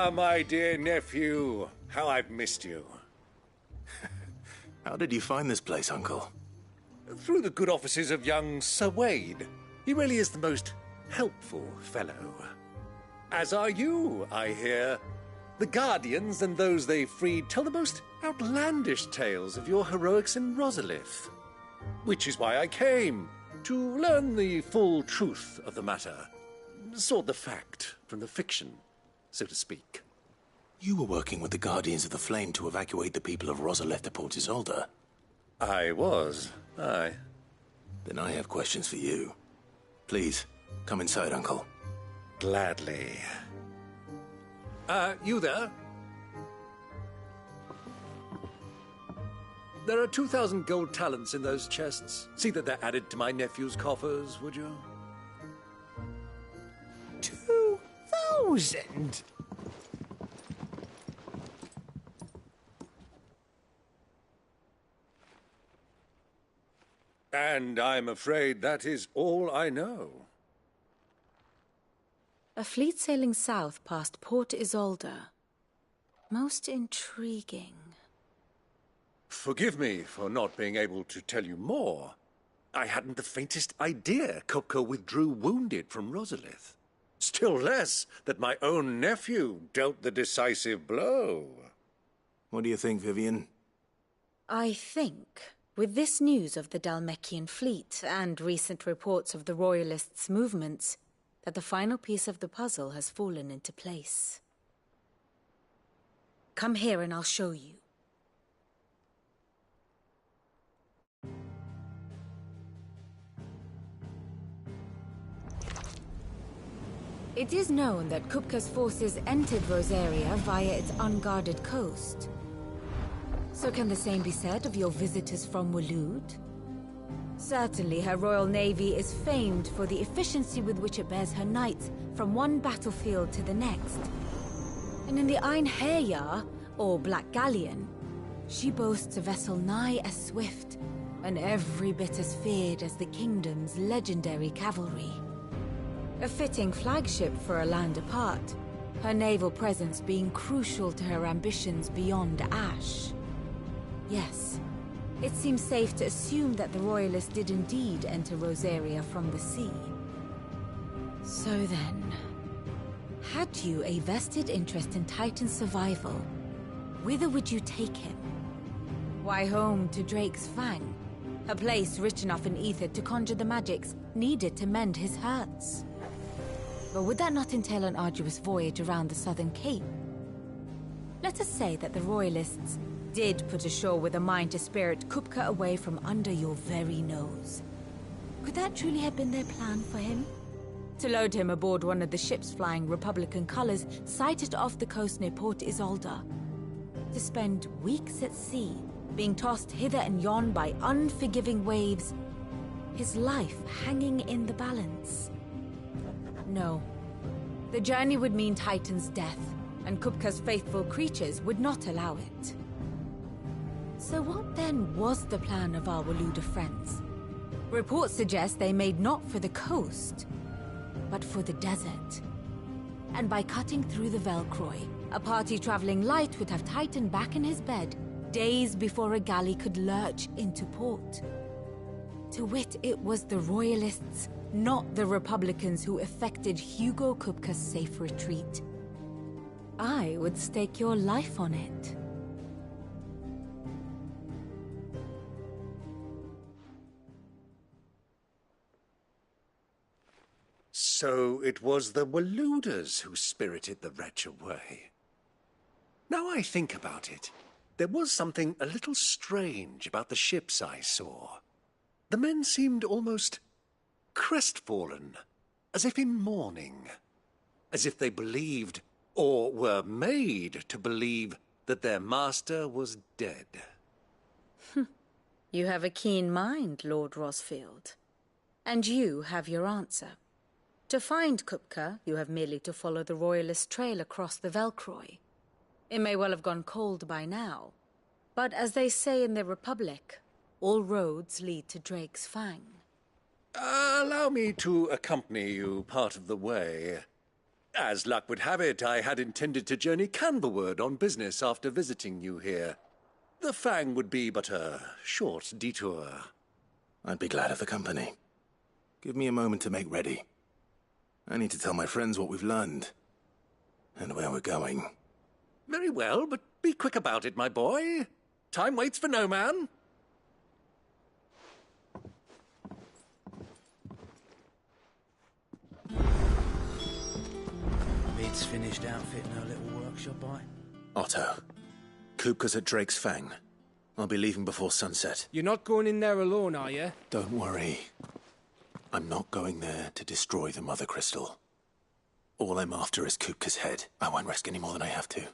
Ah, my dear nephew. How I've missed you. How did you find this place, Uncle? Through the good offices of young Sir Wade. He really is the most helpful fellow. As are you, I hear. The Guardians and those they freed tell the most outlandish tales of your heroics in Rosalith. Which is why I came, to learn the full truth of the matter. Sort the fact from the fiction, so to speak. You were working with the Guardians of the Flame to evacuate the people of Rosalith to Port Isolde. I was, aye. Then I have questions for you. Please, come inside, Uncle. Gladly. You there? There are 2,000 gold talents in those chests. See that they're added to my nephew's coffers, would you? 2,000? And I'm afraid that is all I know. A fleet sailing south past Port Isolde. Most intriguing. Forgive me for not being able to tell you more. I hadn't the faintest idea Kupka withdrew wounded from Rosalith. Still less that my own nephew dealt the decisive blow. What do you think, Vivian? I think, with this news of the Dhalmekian fleet and recent reports of the Royalists' movements, that the final piece of the puzzle has fallen into place. Come here and I'll show you. It is known that Kupka's forces entered Rosaria via its unguarded coast. So can the same be said of your visitors from Waloed? Certainly her Royal Navy is famed for the efficiency with which it bears her knights from one battlefield to the next. And in the Einherjar, or Black Galleon, she boasts a vessel nigh as swift, and every bit as feared as the kingdom's legendary cavalry. A fitting flagship for a land apart, her naval presence being crucial to her ambitions beyond Ash. Yes, it seems safe to assume that the Royalists did indeed enter Rosaria from the sea. So then, had you a vested interest in Titan's survival, whither would you take him? Why, home to Drake's Fang, a place rich enough in ether to conjure the magics needed to mend his hurts. But would that not entail an arduous voyage around the southern cape? Let us say that the Royalists did put ashore with a mind to spirit Kupka away from under your very nose. Could that truly have been their plan for him? To load him aboard one of the ships flying Republican colors sighted off the coast near Port Isolde? To spend weeks at sea, being tossed hither and yon by unforgiving waves, his life hanging in the balance? No. The journey would mean Titan's death, and Kupka's faithful creatures would not allow it. So what then was the plan of our Waloed friends? Reports suggest they made not for the coast, but for the desert. And by cutting through the Velcroy, a party traveling light would have Titan back in his bed days before a galley could lurch into port. To wit, it was the Royalists, not the Republicans, who effected Hugo Kupka's safe retreat. I would stake your life on it. So it was the Waloeders who spirited the wretch away. Now I think about it, there was something a little strange about the ships I saw. The men seemed almost crestfallen, as if in mourning, as if they believed, or were made to believe, that their master was dead. You have a keen mind, Lord Rosfield. And you have your answer. To find Kupka, you have merely to follow the Royalist trail across the Velcroy. It may well have gone cold by now, but as they say in the Republic, all roads lead to Drake's Fang. Allow me to accompany you part of the way. As luck would have it, I had intended to journey Canberward on business after visiting you here. The Fang would be but a short detour. I'd be glad of the company. Give me a moment to make ready. I need to tell my friends what we've learned. And where we're going. Very well, but be quick about it, my boy. Time waits for no man. Mid's finished outfitting her little workshop, Otto. Kupka's at Drake's Fang. I'll be leaving before sunset. You're not going in there alone, are you? Don't worry. I'm not going there to destroy the Mother Crystal. All I'm after is Kupka's head. I won't risk any more than I have to.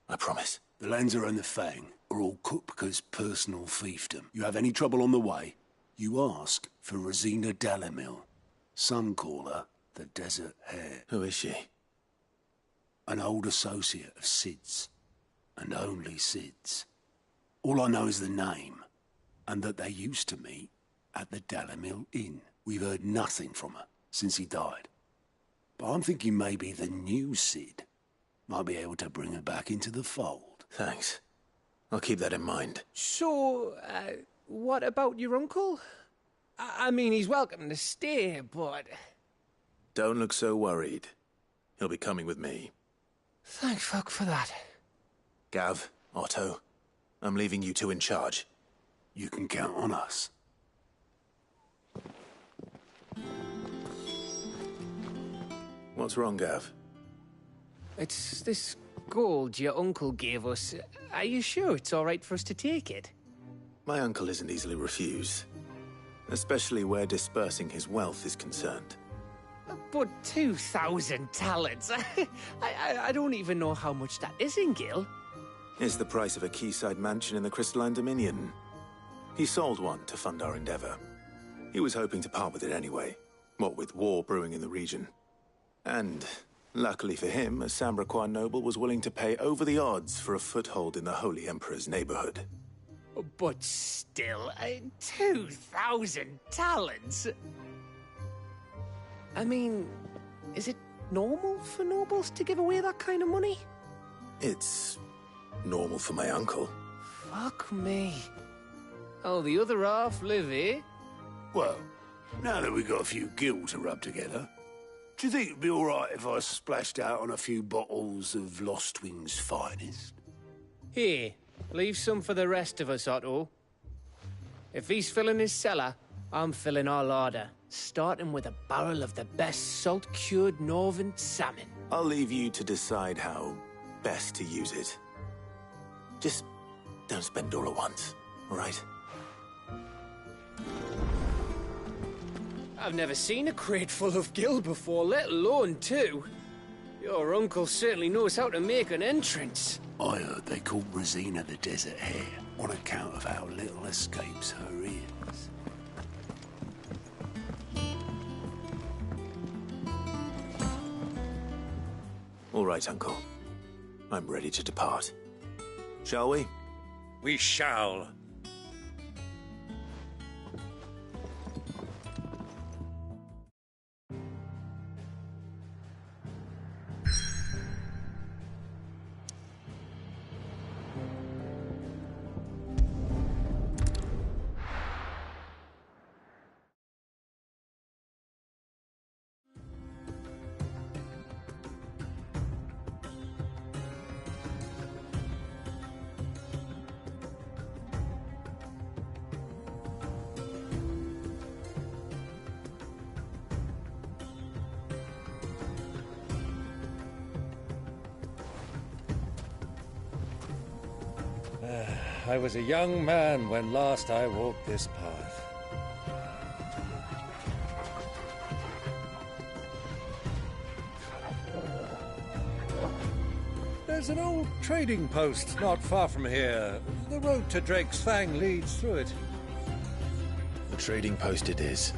I promise. The Lanza and the Fang are all Kupka's personal fiefdom. You have any trouble on the way, you ask for Rosina Dalimil. Some call her the Desert Hare. Who is she? An old associate of Sid's. And only Sid's. All I know is the name, and that they used to meet at the Dalimil Inn. We've heard nothing from her since he died. But I'm thinking maybe the new Sid might be able to bring her back into the fold. Thanks. I'll keep that in mind. So, what about your uncle? I mean, he's welcome to stay, but... Don't look so worried. He'll be coming with me. Thank fuck for that. Gav, Otto, I'm leaving you two in charge. You can count on us. What's wrong, Gav? It's this gold your uncle gave us. Are you sure it's all right for us to take it? My uncle isn't easily refused. Especially where dispersing his wealth is concerned. But 2,000 talents. I don't even know how much that is in Gil. It's the price of a quayside mansion in the Crystalline Dominion. He sold one to fund our endeavor. He was hoping to part with it anyway, what with war brewing in the region. And, luckily for him, a Sambraquan noble was willing to pay over the odds for a foothold in the Holy Emperor's neighborhood. But still, 2,000 talents? I mean, is it normal for nobles to give away that kind of money? It's normal for my uncle. Fuck me. Oh, the other half live, eh? Well, now that we've got a few gil to rub together, do you think it'd be all right if I splashed out on a few bottles of Lostwing's finest? Here, leave some for the rest of us, Otto. If he's filling his cellar, I'm filling our larder, starting with a barrel of the best salt-cured northern salmon. I'll leave you to decide how best to use it. Just don't spend all at once, all right? I've never seen a crate full of gil before, let alone two. Your uncle certainly knows how to make an entrance. I heard they called Rosina the Desert Hare on account of how little escapes her ears. All right, Uncle. I'm ready to depart. Shall we? We shall. I was a young man when last I walked this path. There's an old trading post not far from here. The road to Drake's Fang leads through it. The trading post it is.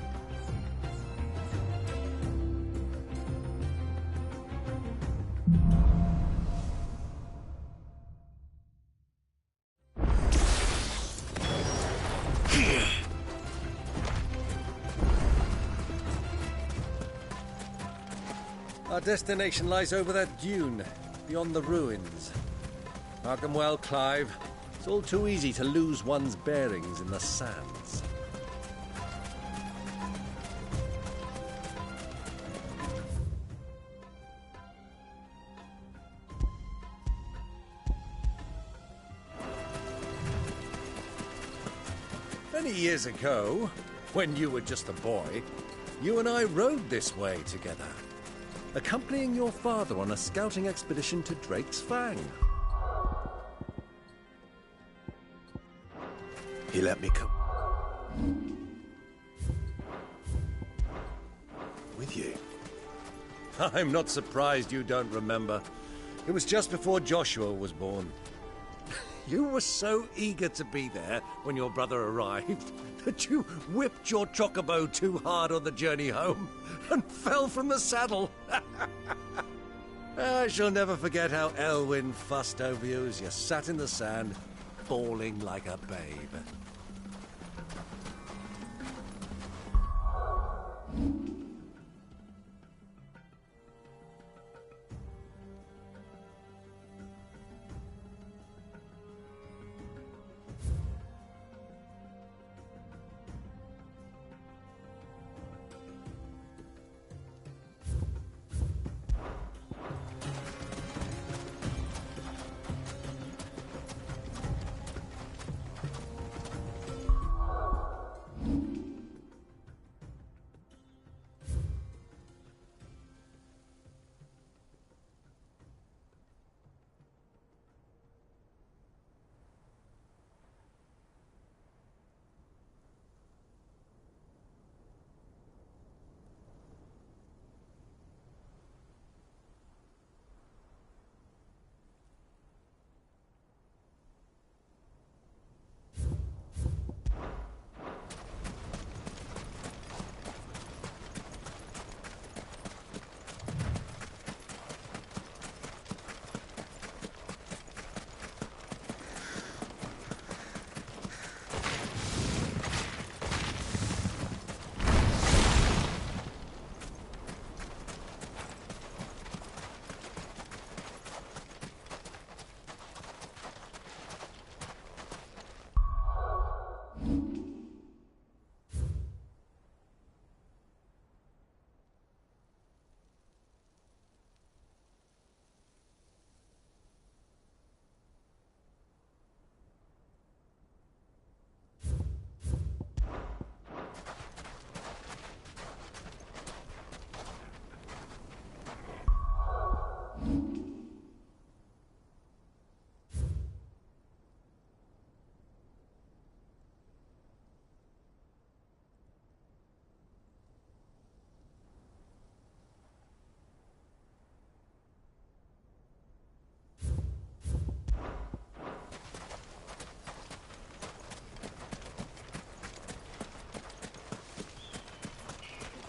Our destination lies over that dune, beyond the ruins. Mark 'em well, Clive. It's all too easy to lose one's bearings in the sands. Many years ago, when you were just a boy, you and I rode this way together, accompanying your father on a scouting expedition to Drake's Fang. He let me come with you. I'm not surprised you don't remember. It was just before Joshua was born. You were so eager to be there when your brother arrived that you whipped your chocobo too hard on the journey home and fell from the saddle. I shall never forget how Elwyn fussed over you as you sat in the sand, bawling like a babe.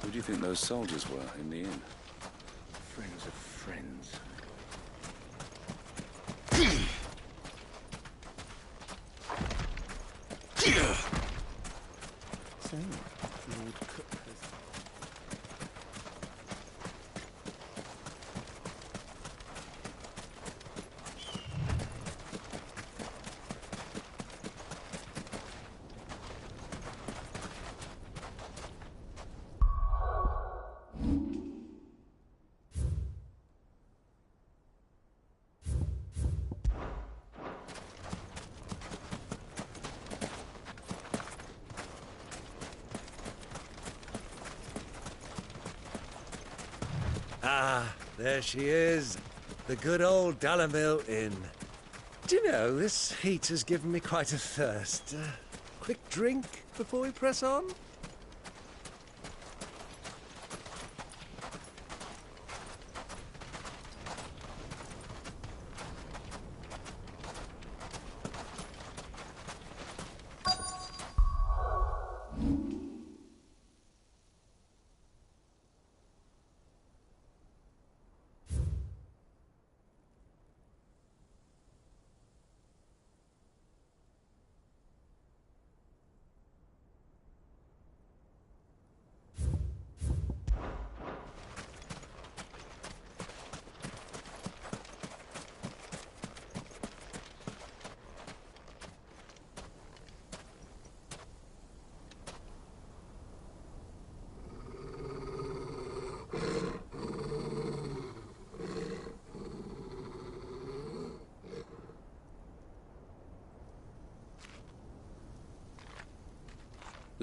Who do you think those soldiers were in the inn? Friends of friends. So, Lord Cook has... Ah, there she is. The good old Dalamil Inn. Do you know, this heat has given me quite a thirst. Quick drink before we press on?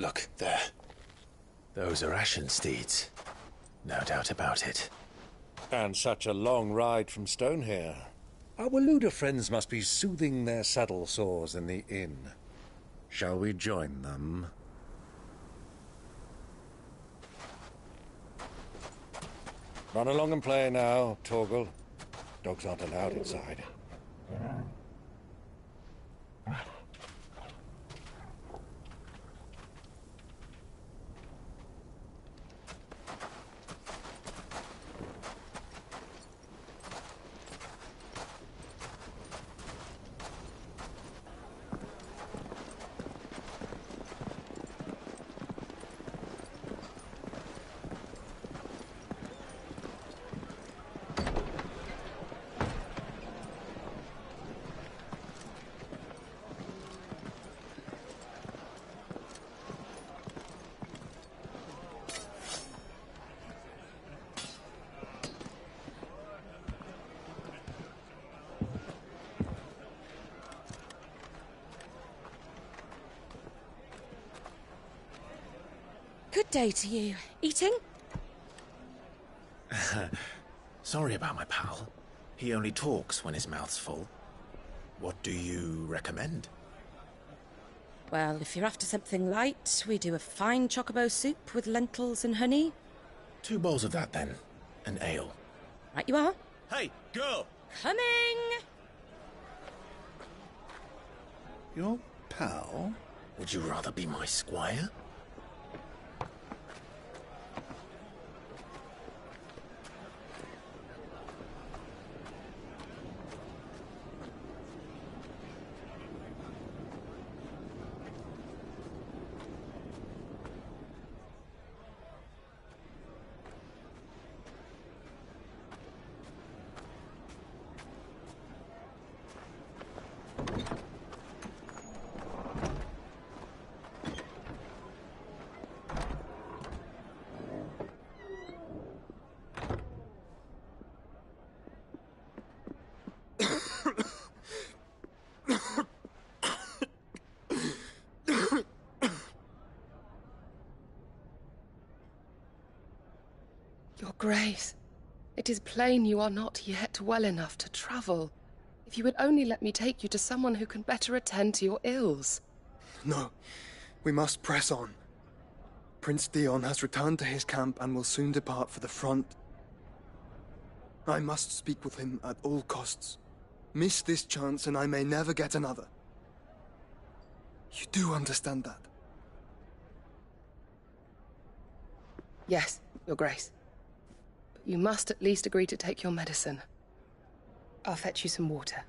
Look, there. Those are Ashen steeds. No doubt about it. And such a long ride from Stonehair. Our Waluda friends must be soothing their saddle sores in the inn. Shall we join them? Run along and play now, Torgal. Dogs aren't allowed inside. Good day to you. Eating? Sorry about my pal. He only talks when his mouth's full. What do you recommend? Well, if you're after something light, we do a fine chocobo soup with lentils and honey. 2 bowls of that, then. An ale. Right you are. Hey, girl! Coming! Your pal? Would you rather be my squire? Your Grace, it is plain you are not yet well enough to travel. If you would only let me take you to someone who can better attend to your ills. No, we must press on. Prince Dion has returned to his camp and will soon depart for the front. I must speak with him at all costs. Miss this chance and I may never get another. You do understand that? Yes, Your Grace. But you must at least agree to take your medicine. I'll fetch you some water.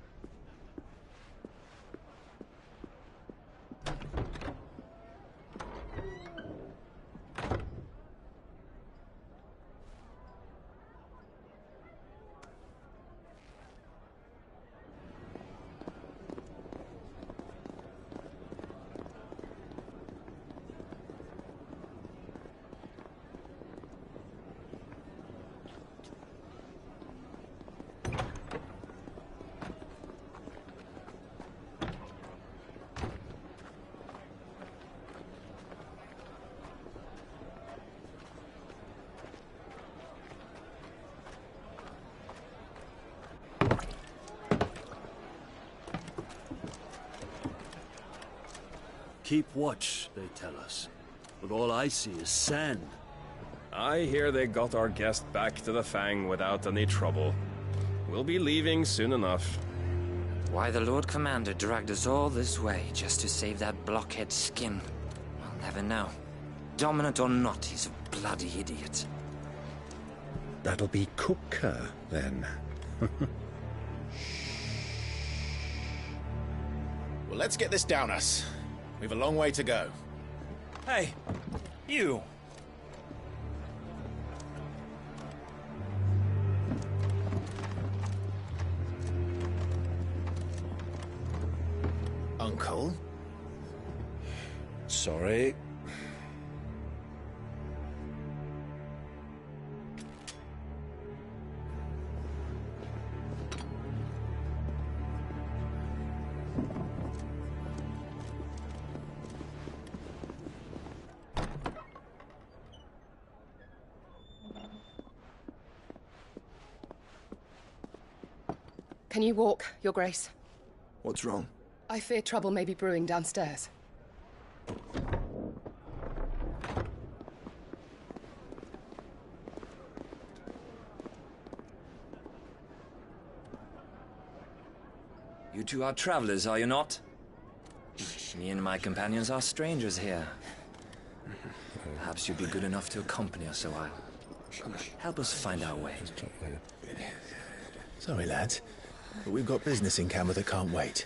Keep watch, they tell us. But all I see is sand. I hear they got our guest back to the Fang without any trouble. We'll be leaving soon enough. Why the Lord Commander dragged us all this way just to save that blockhead's skin, I'll never know. Dominant or not, he's a bloody idiot. That'll be Kupka, then. Well, let's get this down us. We've a long way to go. Hey, you! Uncle? Sorry. Can you walk, Your Grace? What's wrong? I fear trouble may be brewing downstairs. You two are travelers, are you not? Me and my companions are strangers here. Perhaps you'd be good enough to accompany us a while. Help us find our way. Sorry, lads, but we've got business in Camber that can't wait.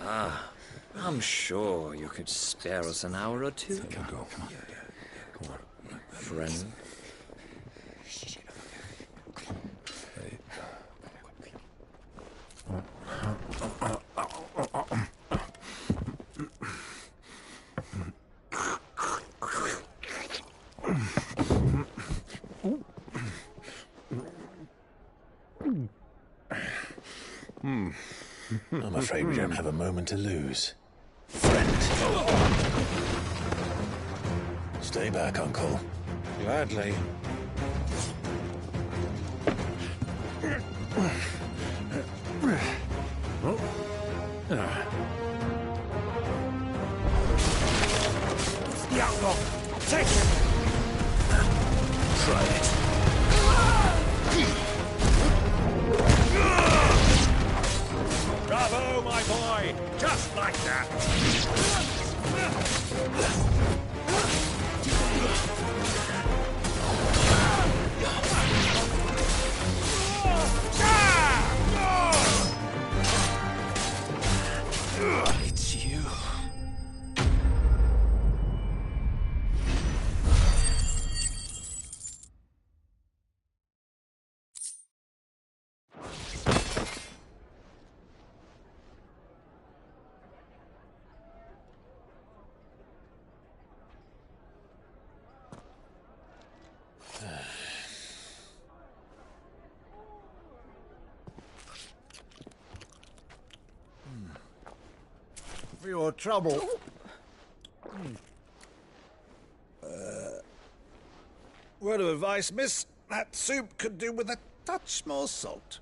Ah, I'm sure you could spare us an hour or two. Come on. Friend. I'm afraid we don't have a moment to lose. Friend. Stay back, Uncle. Gladly. It's the outlaw! Take him! Try it. Bravo, my boy! Just like that! It's you. For your trouble. Word of advice, miss. That soup could do with a touch more salt.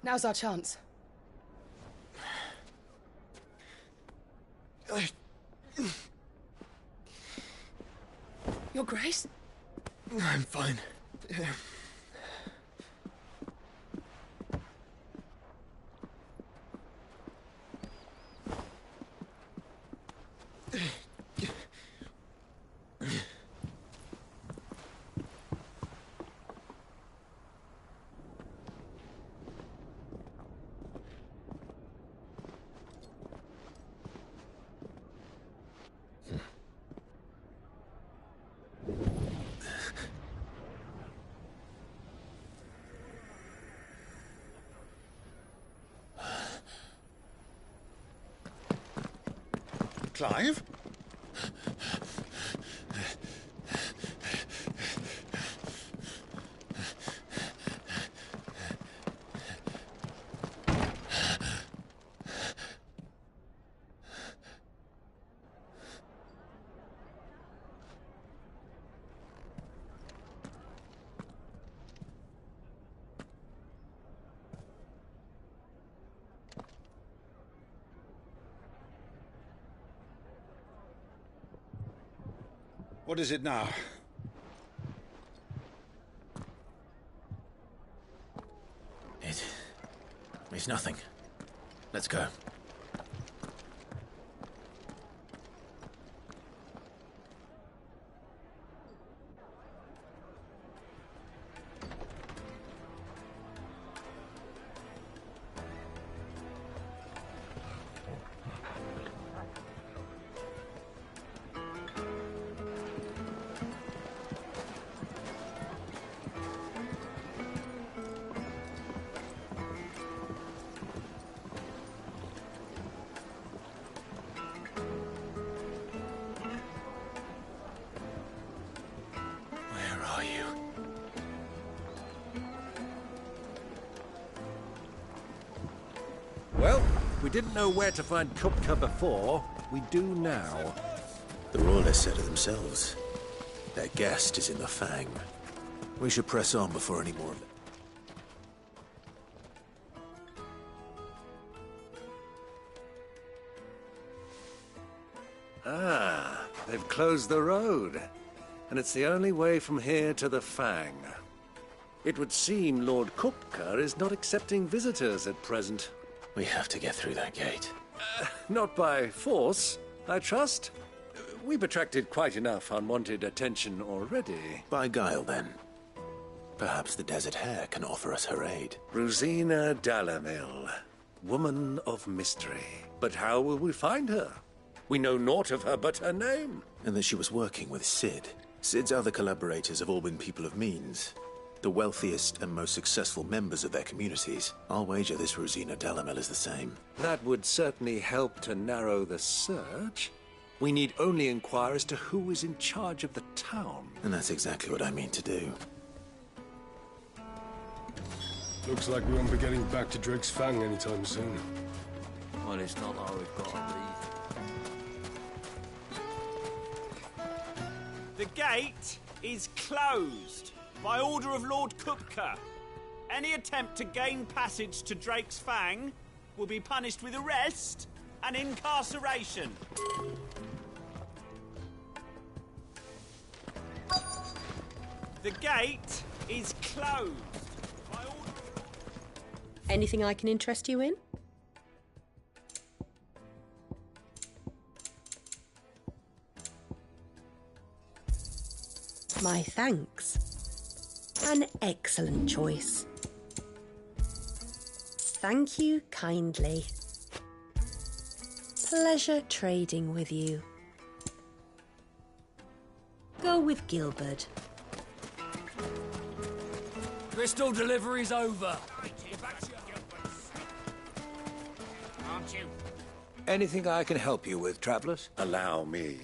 Now's our chance. Your Grace? I'm fine. Clive? What is it now? It's nothing. Let's go. didn't know where to find Kupka before, we do now. The Royalists said it themselves. Their guest is in the Fang. We should press on before any more of it. Ah, they've closed the road. And it's the only way from here to the Fang. It would seem Lord Kupka is not accepting visitors at present. We have to get through that gate. Not by force, I trust. We've attracted quite enough unwanted attention already. By guile, then. Perhaps the Desert Hare can offer us her aid. Rosina Dalamil, woman of mystery. But how will we find her? We know naught of her but her name. And that she was working with Cid. Cid's other collaborators have all been people of means. The wealthiest and most successful members of their communities. I'll wager this Rosina Dalamil is the same. That would certainly help to narrow the search. We need only inquire as to who is in charge of the town. And that's exactly what I mean to do. Looks like we won't be getting back to Drake's Fang anytime soon. Well, it's not like we've got to leave. The gate is closed by order of Lord Kupka. Any attempt to gain passage to Drake's Fang will be punished with arrest and incarceration. The gate is closed by order of... Anything I can interest you in? My thanks. An excellent choice. Thank you kindly. Pleasure trading with you. Go with Gilbert. Crystal delivery's over. Aren't you? Anything I can help you with, travelers? Allow me.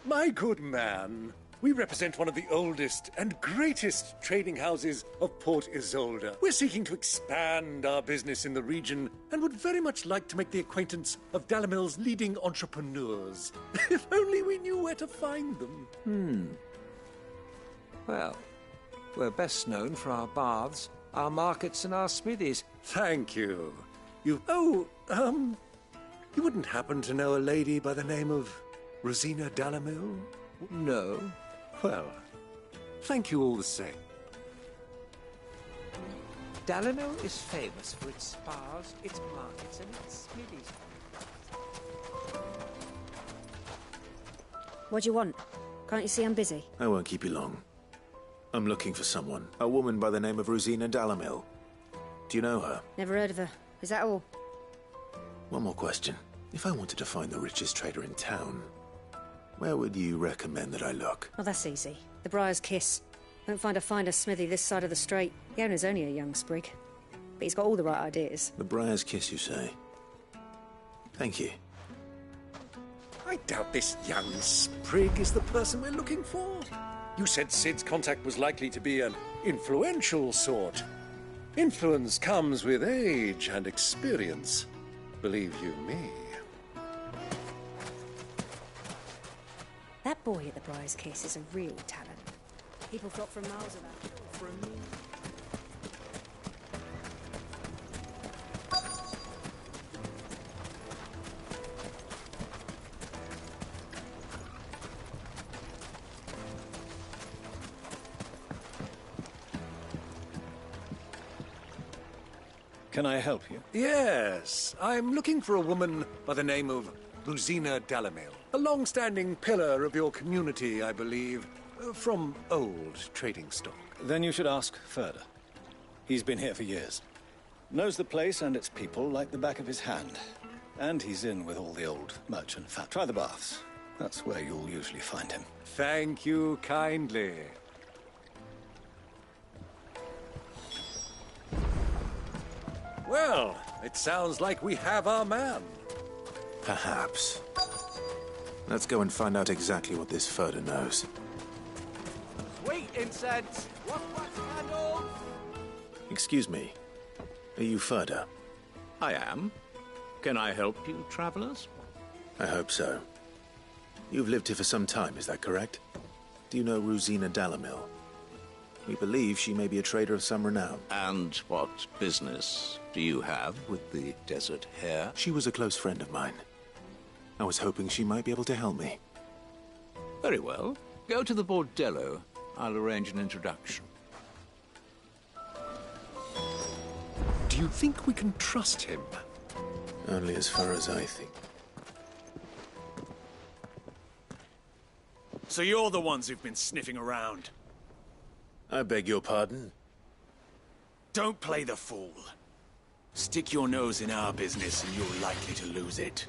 My good man, we represent one of the oldest and greatest trading houses of Port Isolde. We're seeking to expand our business in the region and would very much like to make the acquaintance of Dalamil's leading entrepreneurs. If only we knew where to find them. Well, we're best known for our baths, our markets and our smithies. Thank you. You wouldn't happen to know a lady by the name of Rosina Dalamil? No. Well, thank you all the same. Dalamil is famous for its spas, its markets, and its smithies. What do you want? Can't you see I'm busy? I won't keep you long. I'm looking for someone. A woman by the name of Rosina Dalamil. Do you know her? Never heard of her. Is that all? One more question. If I wanted to find the richest trader in town, where would you recommend that I look? Oh, that's easy. The Briar's Kiss. Won't find a finer smithy this side of the strait. The owner's only a young sprig. But he's got all the right ideas. The Briar's Kiss, you say? Thank you. I doubt this young sprig is the person we're looking for. You said Cid's contact was likely to be an influential sort. Influence comes with age and experience. Believe you me. That boy at the Briar's Kiss is a real talent. People flock from miles about for a meal. Can I help you? Yes, I'm looking for a woman by the name of Rosina Dalamil. A long-standing pillar of your community, I believe, from old trading stock. Then you should ask Ferda. He's been here for years. Knows the place and its people like the back of his hand. And he's in with all the old merchant fat. Try the baths. That's where you'll usually find him. Thank you kindly. Well, it sounds like we have our man. Perhaps. Let's go and find out exactly what this Ferda knows. Sweet incense! What candles? Excuse me. Are you Ferda? I am. Can I help you, travelers? I hope so. You've lived here for some time, is that correct? Do you know Rosina Dalamil? We believe she may be a trader of some renown. And what business do you have with the Desert Hare? She was a close friend of mine. I was hoping she might be able to help me. Very well. Go to the Bordello. I'll arrange an introduction. Do you think we can trust him? Only as far as I think. So you're the ones who've been sniffing around? I beg your pardon? Don't play the fool. Stick your nose in our business and you're likely to lose it.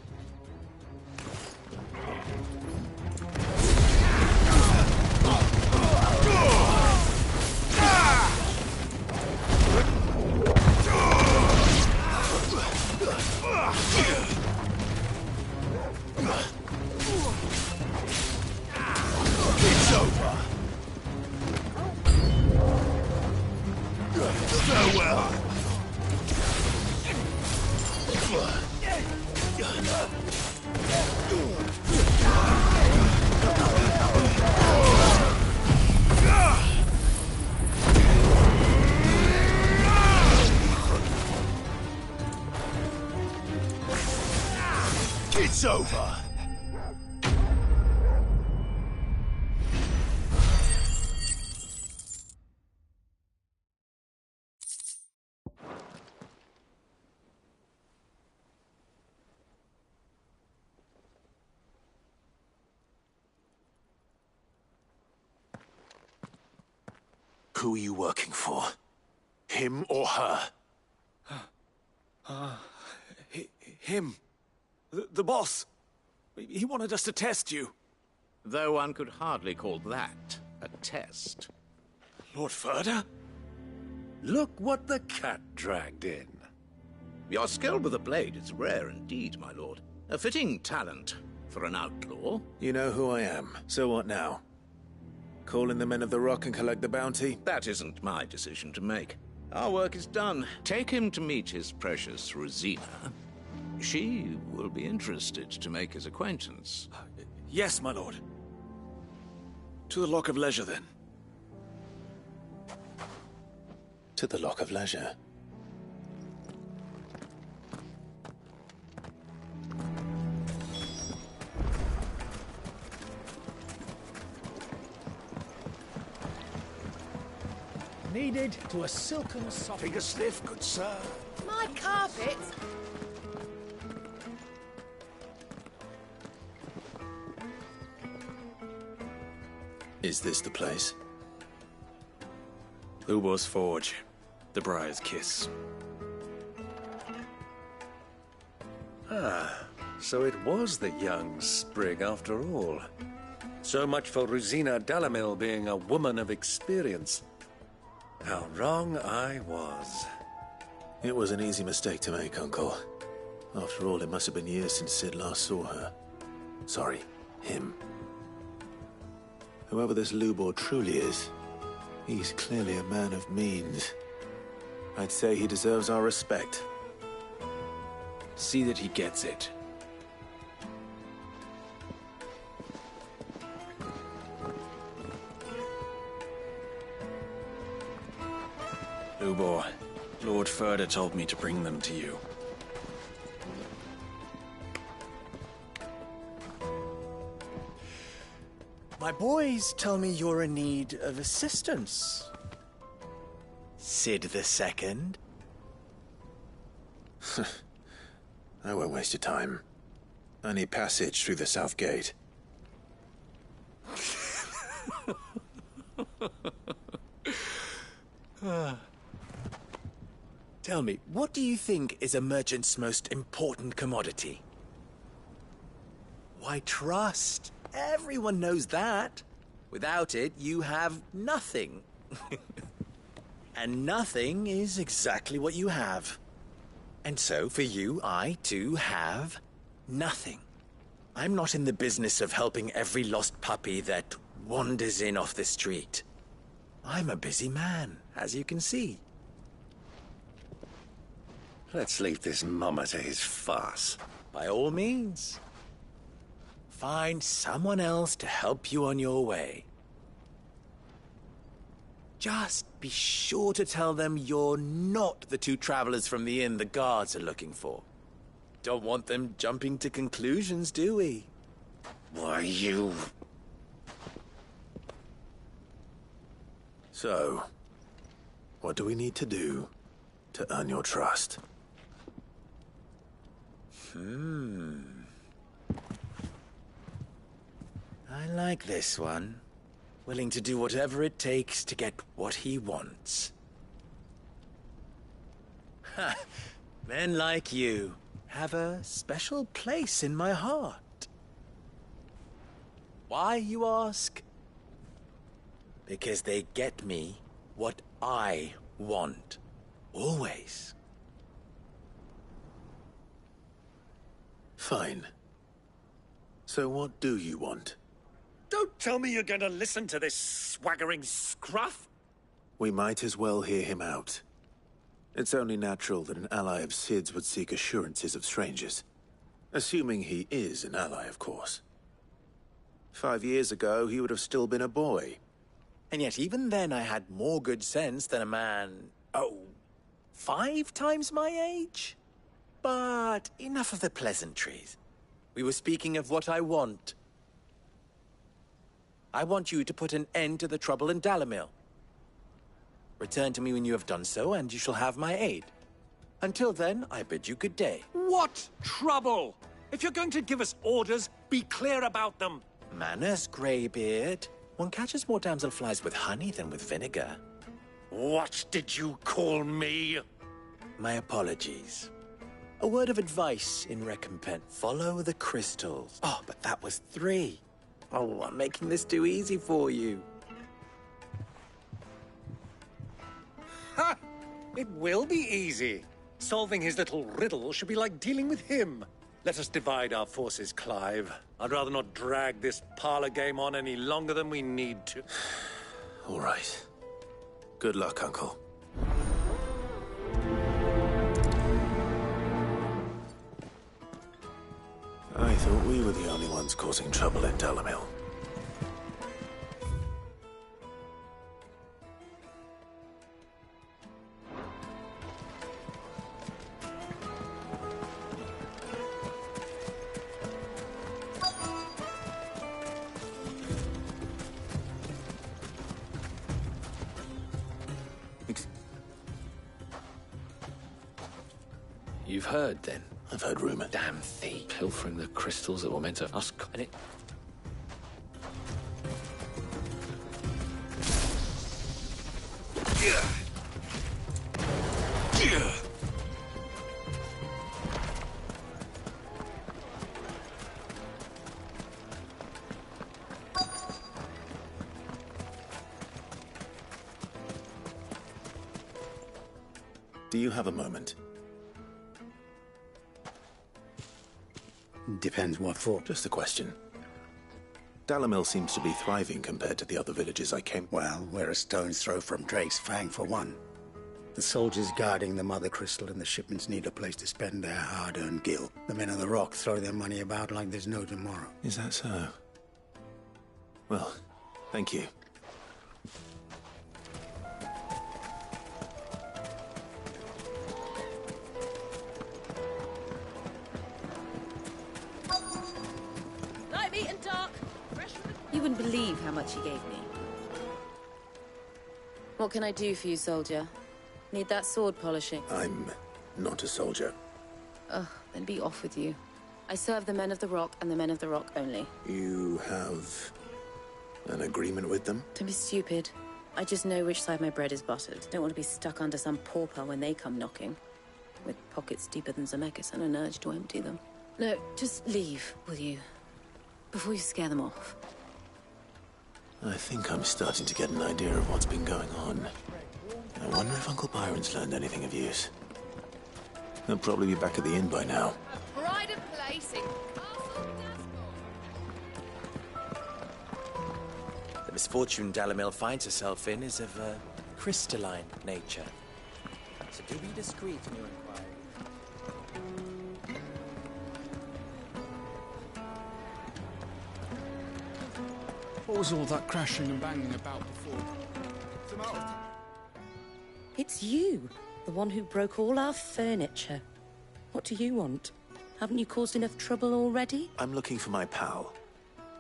It's over. Farewell. It's over. Who are you working for? Him or her? Him. The boss. He wanted us to test you. Though one could hardly call that a test. Lord Ferda? Look what the cat dragged in. Your skill with a blade is rare indeed, my lord. A fitting talent for an outlaw. You know who I am, so what now? Call in the Men of the Rock and collect the bounty? That isn't my decision to make. Our work is done. Take him to meet his precious Rosina. She will be interested to make his acquaintance. Yes, my lord. To the Lock of Leisure, then. To the Lock of Leisure. Needed to a silken soft. Take a sniff, good sir. My carpet! Is this the place? Lubor's Forge. The Briar's Kiss. Ah, so it was the young sprig after all. So much for Rosina Dalamil being a woman of experience. How wrong I was. It was an easy mistake to make, Uncle. After all, it must have been years since Sid last saw her. Sorry, him. Whoever this Lubor truly is, he's clearly a man of means. I'd say he deserves our respect. See that he gets it. Lubor, Lord Ferda told me to bring them to you. My boys tell me you're in need of assistance. Sid II? I won't waste your time. I need passage through the south gate. Tell me, what do you think is a merchant's most important commodity? Why, trust. Everyone knows that. Without it, you have nothing. And nothing is exactly what you have. And so, for you, I, too, have nothing. I'm not in the business of helping every lost puppy that wanders in off the street. I'm a busy man, as you can see. Let's leave this mummer to his farce. By all means. Find someone else to help you on your way. Just be sure to tell them you're not the two travelers from the inn the guards are looking for. Don't want them jumping to conclusions, do we? Why, you... So, what do we need to do to earn your trust? I like this one. Willing to do whatever it takes to get what he wants. Ha! Men like you have a special place in my heart. Why, you ask? Because they get me what I want. Always. Fine. So what do you want? Don't tell me you're going to listen to this swaggering scruff! We might as well hear him out. It's only natural that an ally of Sid's would seek assurances of strangers. Assuming he is an ally, of course. 5 years ago, he would have still been a boy. And yet even then I had more good sense than a man... 5 times my age? But enough of the pleasantries. We were speaking of what I want. I want you to put an end to the trouble in Dalimil. Return to me when you have done so, and you shall have my aid. Until then, I bid you good day. What trouble? If you're going to give us orders, be clear about them. Manners, Greybeard. One catches more damselflies with honey than with vinegar. What did you call me? My apologies. A word of advice in recompense. Follow the crystals. Oh, but that was 3. Oh, I'm making this too easy for you. Ha! It will be easy. Solving his little riddle should be like dealing with him. Let us divide our forces, Clive. I'd rather not drag this parlor game on any longer than we need to. All right. Good luck, Uncle. I thought we were the only ones causing trouble in Dalimil. You've heard, then? I've heard rumor. Damn thief. Pilfering the crystals that were meant to us. And it... Do you have a moment? Depends what for. Just a question. Dalimil seems to be thriving compared to the other villages I came... Well, we're a stone's throw from Drake's Fang, for one. The soldiers guarding the Mother Crystal and the shipments need a place to spend their hard-earned gil. The men of the Rock throw their money about like there's no tomorrow. Is that so? Well, thank you. You wouldn't believe how much he gave me. What can I do for you, soldier? Need that sword polishing? I'm not a soldier. Ugh, then be off with you. I serve the men of the Rock and the men of the Rock only. You have an agreement with them? Don't be stupid. I just know which side my bread is buttered. Don't want to be stuck under some pauper when they come knocking. With pockets deeper than Zemeckis and an urge to empty them. No, just leave, will you? Before you scare them off. I think I'm starting to get an idea of what's been going on. I wonder if Uncle Byron's learned anything of use. He'll probably be back at the inn by now. Pride of place in The misfortune Dalimil finds herself in is of a crystalline nature. So do be discreet in your inquiry. What was all that crashing and banging about before? It's you, the one who broke all our furniture. What do you want? Haven't you caused enough trouble already? I'm looking for my pal.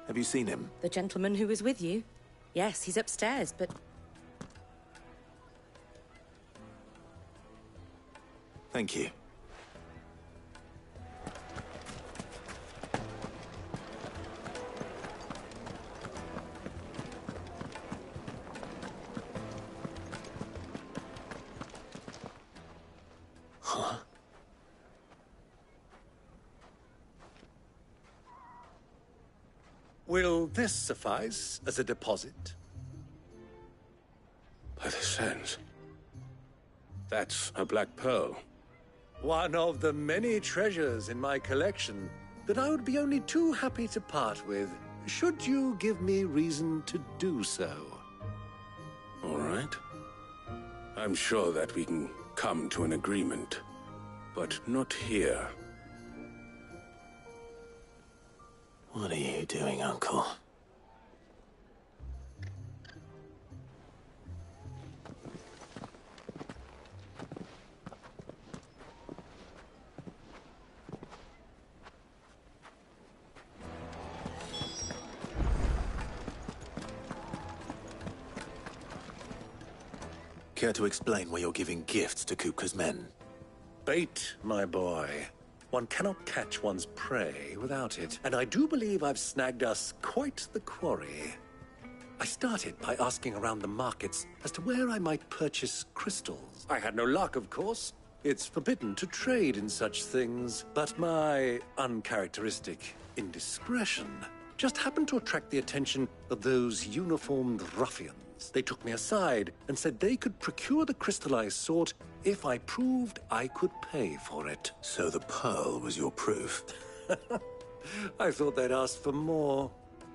Have you seen him? The gentleman who was with you? Yes, he's upstairs, but... Thank you. Huh? Will this suffice as a deposit? By the sands. That's a black pearl. One of the many treasures in my collection that I would be only too happy to part with, should you give me reason to do so. All right. I'm sure that we can come to an agreement, but not here. What are you doing, Uncle? Care to explain why you're giving gifts to Kupka's men? Bait, my boy. One cannot catch one's prey without it, and I do believe I've snagged us quite the quarry. I started by asking around the markets as to where I might purchase crystals. I had no luck, of course. It's forbidden to trade in such things, but my uncharacteristic indiscretion just happened to attract the attention of those uniformed ruffians. They took me aside and said they could procure the crystallized sort if I proved I could pay for it. So the pearl was your proof? I thought they'd ask for more.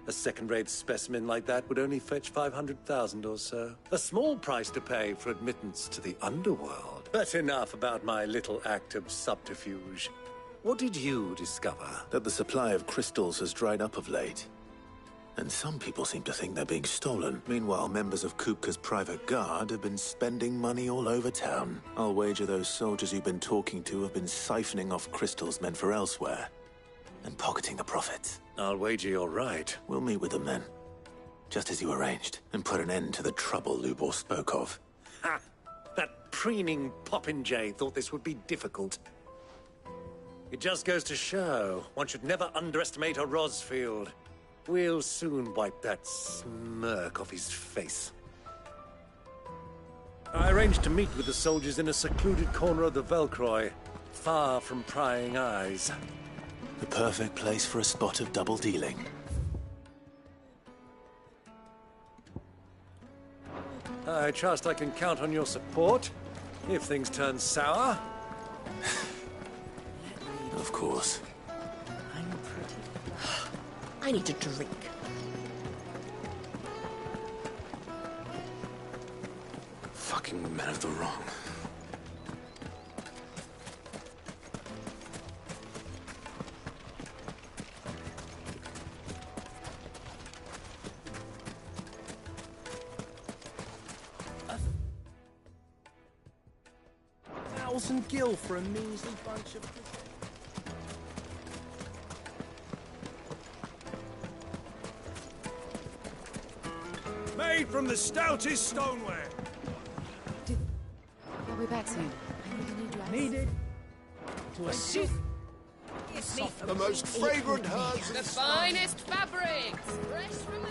A second-rate specimen like that would only fetch 500,000 or so. A small price to pay for admittance to the underworld. But enough about my little act of subterfuge. What did you discover? That the supply of crystals has dried up of late. And some people seem to think they're being stolen. Meanwhile, members of Kupka's private guard have been spending money all over town. I'll wager those soldiers you've been talking to have been siphoning off crystals meant for elsewhere and pocketing the profits. I'll wager you're right. We'll meet with them then, just as you arranged, and put an end to the trouble Lubor spoke of. Ha! That preening popinjay thought this would be difficult. It just goes to show one should never underestimate a Rosfield. We'll soon wipe that smirk off his face. I arranged to meet with the soldiers in a secluded corner of the Velcroy, far from prying eyes. The perfect place for a spot of double dealing. I trust I can count on your support if things turn sour. Of course. I need a drink. Fucking men of the wrong. $1,000 gil for a measly bunch of... Made from the stoutest stoneware. I'll be back soon. Needed to assist. The most fragrant herbs. The finest fabrics, fresh from the...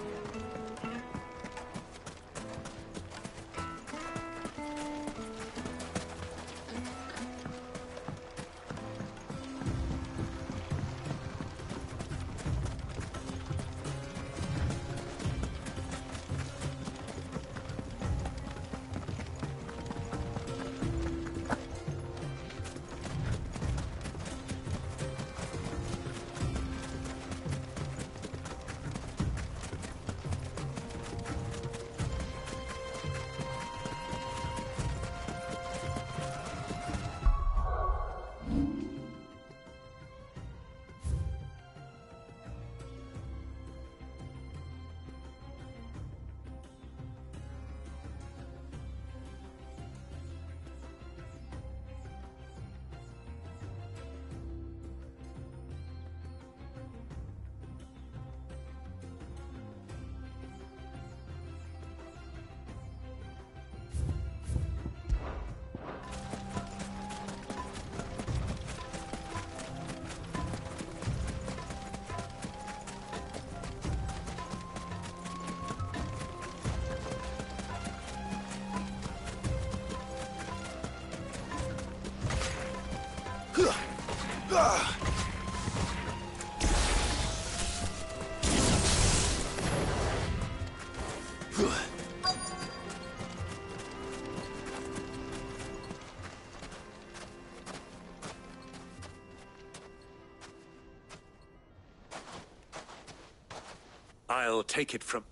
I'll take it from...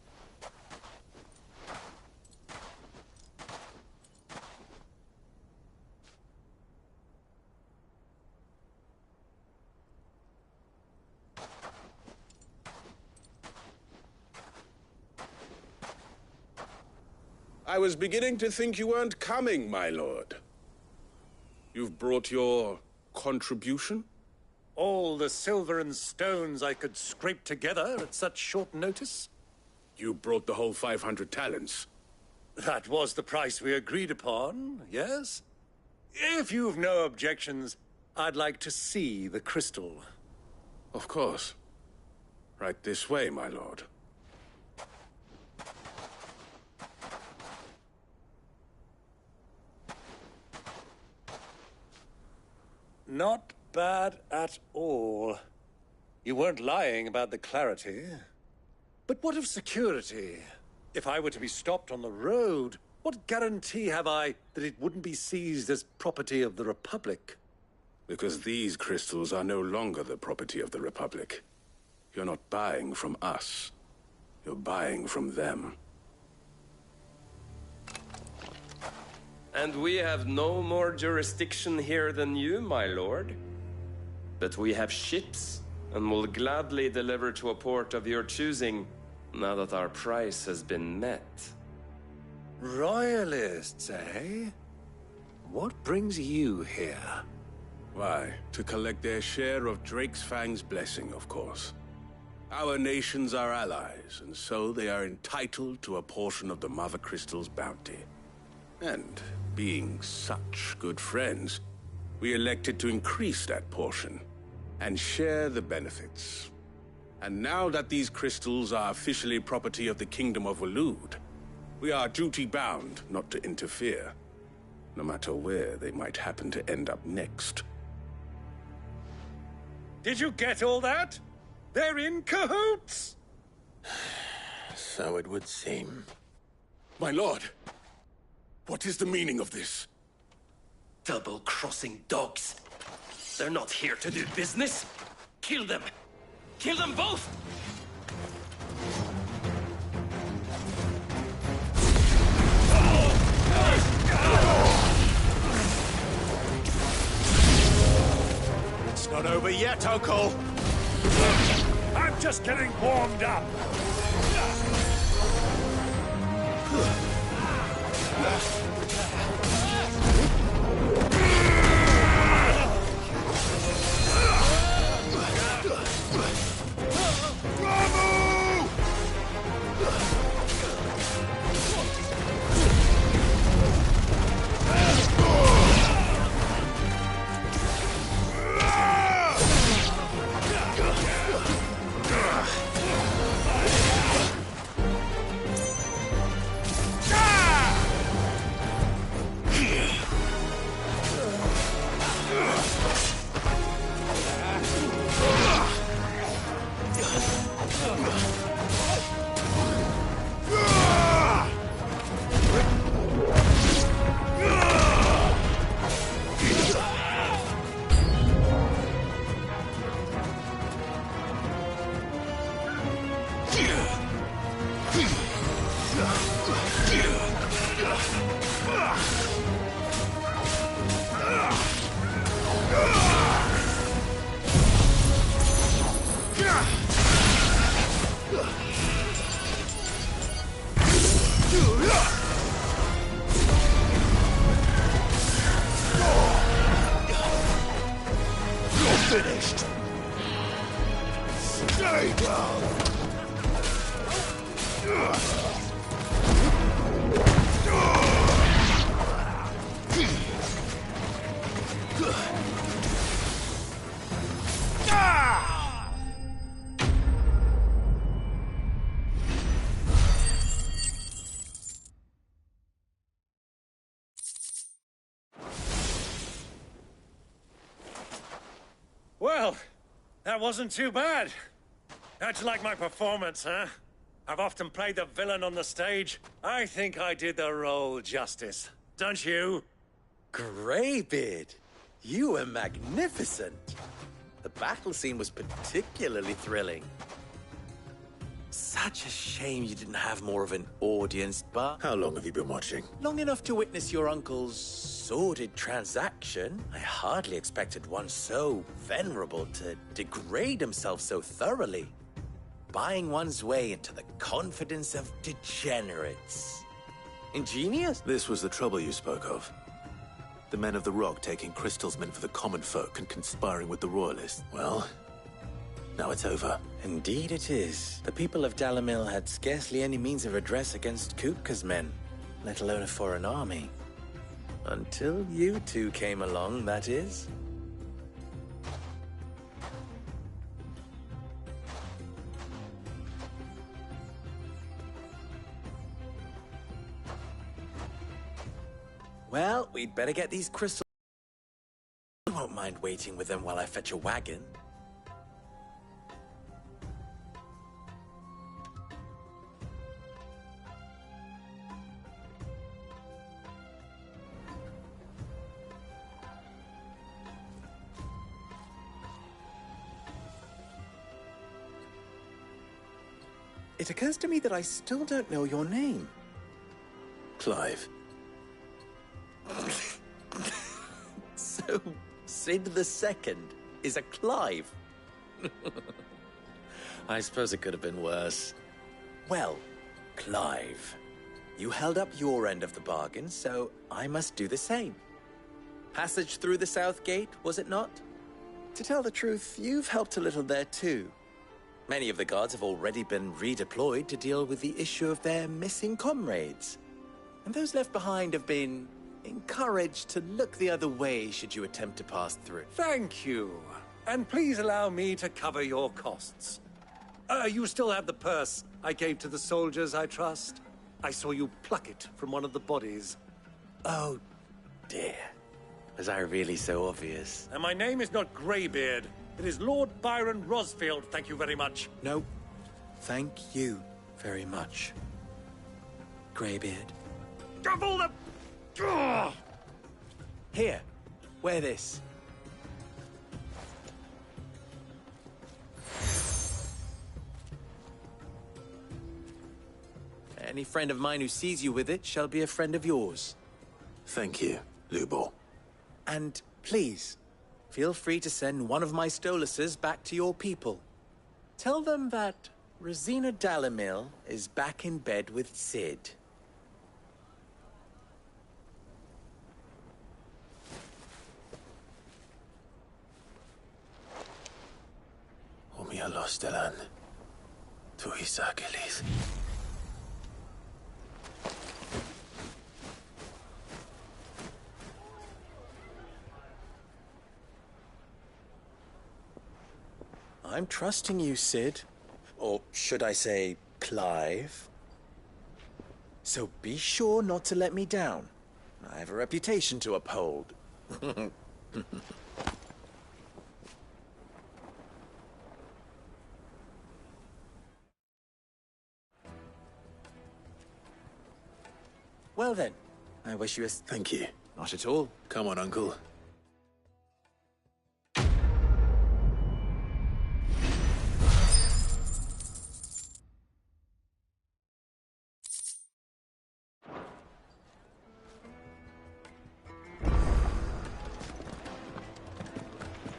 I was beginning to think you weren't coming, my lord. You've brought your contribution? All the silver and stones I could scrape together at such short notice? You brought the whole 500 talents. That was the price we agreed upon, yes? If you've no objections, I'd like to see the crystal. Of course. Right this way, my lord. Not bad at all. You weren't lying about the clarity. But what of security? If I were to be stopped on the road, what guarantee have I that it wouldn't be seized as property of the Republic? Because these crystals are no longer the property of the Republic. You're not buying from us. You're buying from them. And we have no more jurisdiction here than you, my lord. But we have ships, and will gladly deliver to a port of your choosing, now that our price has been met. Royalists, eh? What brings you here? Why, to collect their share of Drake's Fang's blessing, of course. Our nations are allies, and so they are entitled to a portion of the Mother Crystal's bounty. And being such good friends, we elected to increase that portion and share the benefits. And now that these crystals are officially property of the Kingdom of Waloed, we are duty-bound not to interfere, no matter where they might happen to end up next. Did you get all that? They're in cahoots! So it would seem. My lord, what is the meaning of this? Double-crossing dogs. They're not here to do business. Kill them. Kill them both! It's not over yet, Uncle! I'm just getting warmed up! Finished. Stay down. Well, that wasn't too bad. How'd you like my performance, huh? I've often played the villain on the stage. I think I did the role justice. Don't you? Greybeard, you were magnificent. The battle scene was particularly thrilling. Such a shame you didn't have more of an audience, but... How long have you been watching? Long enough to witness your uncle's sordid transaction. I hardly expected one so venerable to degrade himself so thoroughly. Buying one's way into the confidence of degenerates. Ingenious? This was the trouble you spoke of. The men of the Rock taking crystals meant for the common folk and conspiring with the Royalists. Well, now it's over. Indeed it is. The people of Dalimil had scarcely any means of redress against Kupka's men, let alone a foreign army. Until you two came along, that is. Well, we'd better get these crystals. I won't mind waiting with them while I fetch a wagon. It occurs to me that I still don't know your name. Clive. So, Sid the Second is a Clive? I suppose it could have been worse. Well, Clive, you held up your end of the bargain, so I must do the same. Passage through the South Gate, was it not? To tell the truth, you've helped a little there too. Many of the guards have already been redeployed to deal with the issue of their missing comrades. And those left behind have been encouraged to look the other way should you attempt to pass through. Thank you. And please allow me to cover your costs. You still have the purse I gave to the soldiers, I trust? I saw you pluck it from one of the bodies. Oh, dear. Was I really so obvious? And my name is not Greybeard. It is Lord Byron Rosfield, thank you very much. No, thank you very much, Greybeard. Of all the... Ugh! Here, wear this. Any friend of mine who sees you with it shall be a friend of yours. Thank you, Lubor. And please, feel free to send one of my Stoluses back to your people. Tell them that Rosina Dalimil is back in bed with Sid. Omia Lostelan. Tu Isakelis. I'm trusting you, Sid. Or should I say, Clive? So be sure not to let me down. I have a reputation to uphold. Well then, I wish you a... Thank you. Not at all. Come on, Uncle.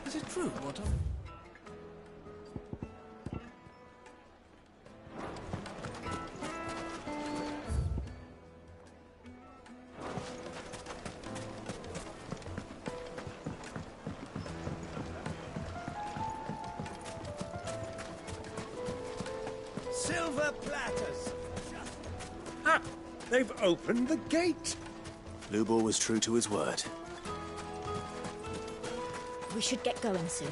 Is it true what Silver platters! Ha! They've opened the gate! Lubor was true to his word. We should get going soon.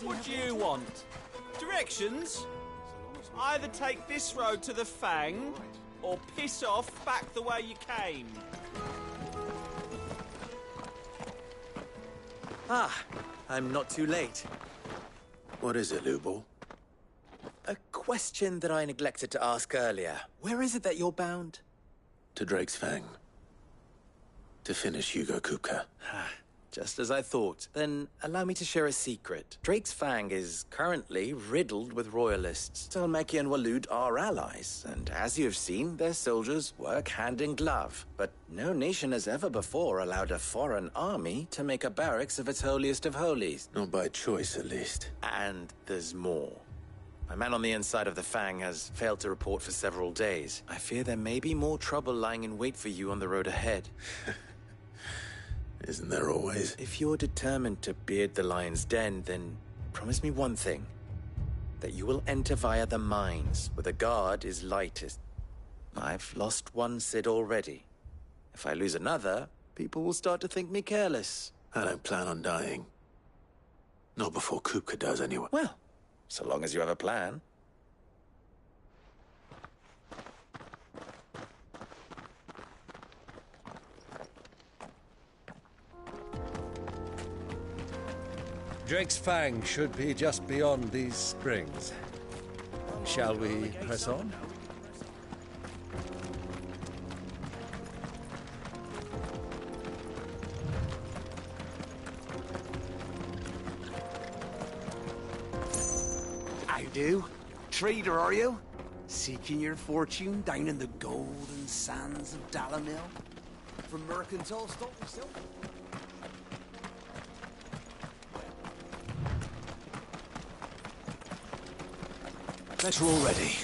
What do you want? Directions? Either take this road to the Fang, or piss off back the way you came. Ah, I'm not too late. What is it, Lubor? A question that I neglected to ask earlier. Where is it that you're bound? To Drake's Fang. To finish Hugo Kupka. Just as I thought. Then allow me to share a secret. Drake's Fang is currently riddled with royalists. Dhalmekia and Waloed are allies, and as you have seen, their soldiers work hand in glove. But no nation has ever before allowed a foreign army to make a barracks of its holiest of holies. Not by choice, at least. And there's more. My man on the inside of the Fang has failed to report for several days. I fear there may be more trouble lying in wait for you on the road ahead. Isn't there always? If you're determined to beard the lion's den, then promise me one thing. That you will enter via the mines, where the guard is lightest. I've lost one Cid already. If I lose another, people will start to think me careless. I don't plan on dying. Not before Kupka does, anyway. Well, so long as you have a plan. Drake's Fang should be just beyond these springs. Shall we press on? I do. Trader, are you? Seeking your fortune down in the golden sands of Dalamil? From mercantile stock yourself? Better already.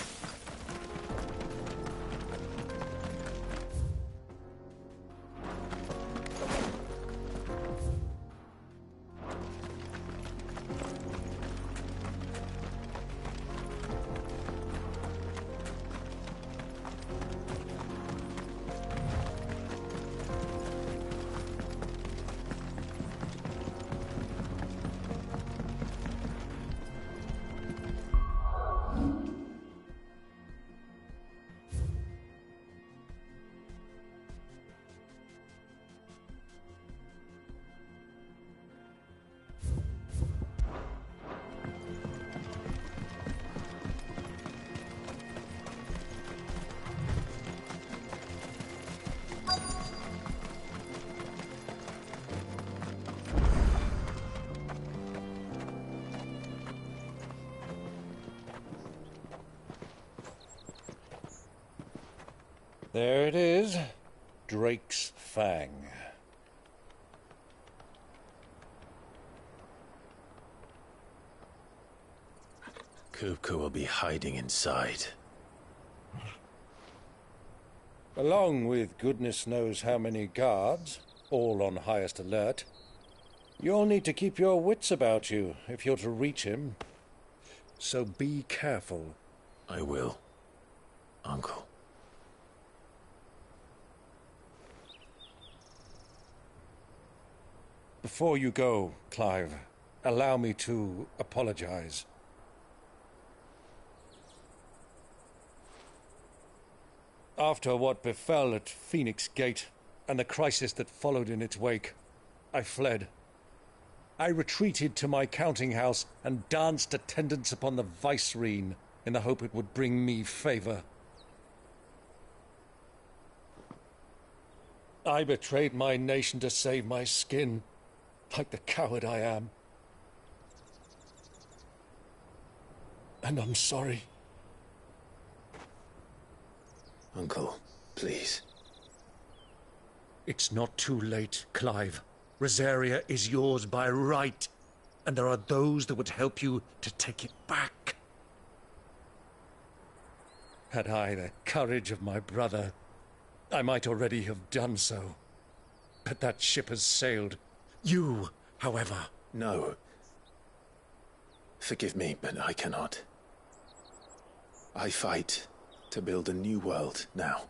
There it is. Drake's Fang. Kupka will be hiding inside. Along with goodness knows how many guards, all on highest alert. You'll need to keep your wits about you if you're to reach him. So be careful. I will, Uncle. Before you go, Clive, allow me to apologize. After what befell at Phoenix Gate and the crisis that followed in its wake, I fled. I retreated to my counting house and danced attendance upon the vicereine in the hope it would bring me favor. I betrayed my nation to save my skin, like the coward I am. And I'm sorry. Uncle, please. It's not too late, Clive. Rosaria is yours by right, and there are those that would help you to take it back. Had I the courage of my brother, I might already have done so. But that ship has sailed. You, however... No. Forgive me, but I cannot. I fight to build a new world now.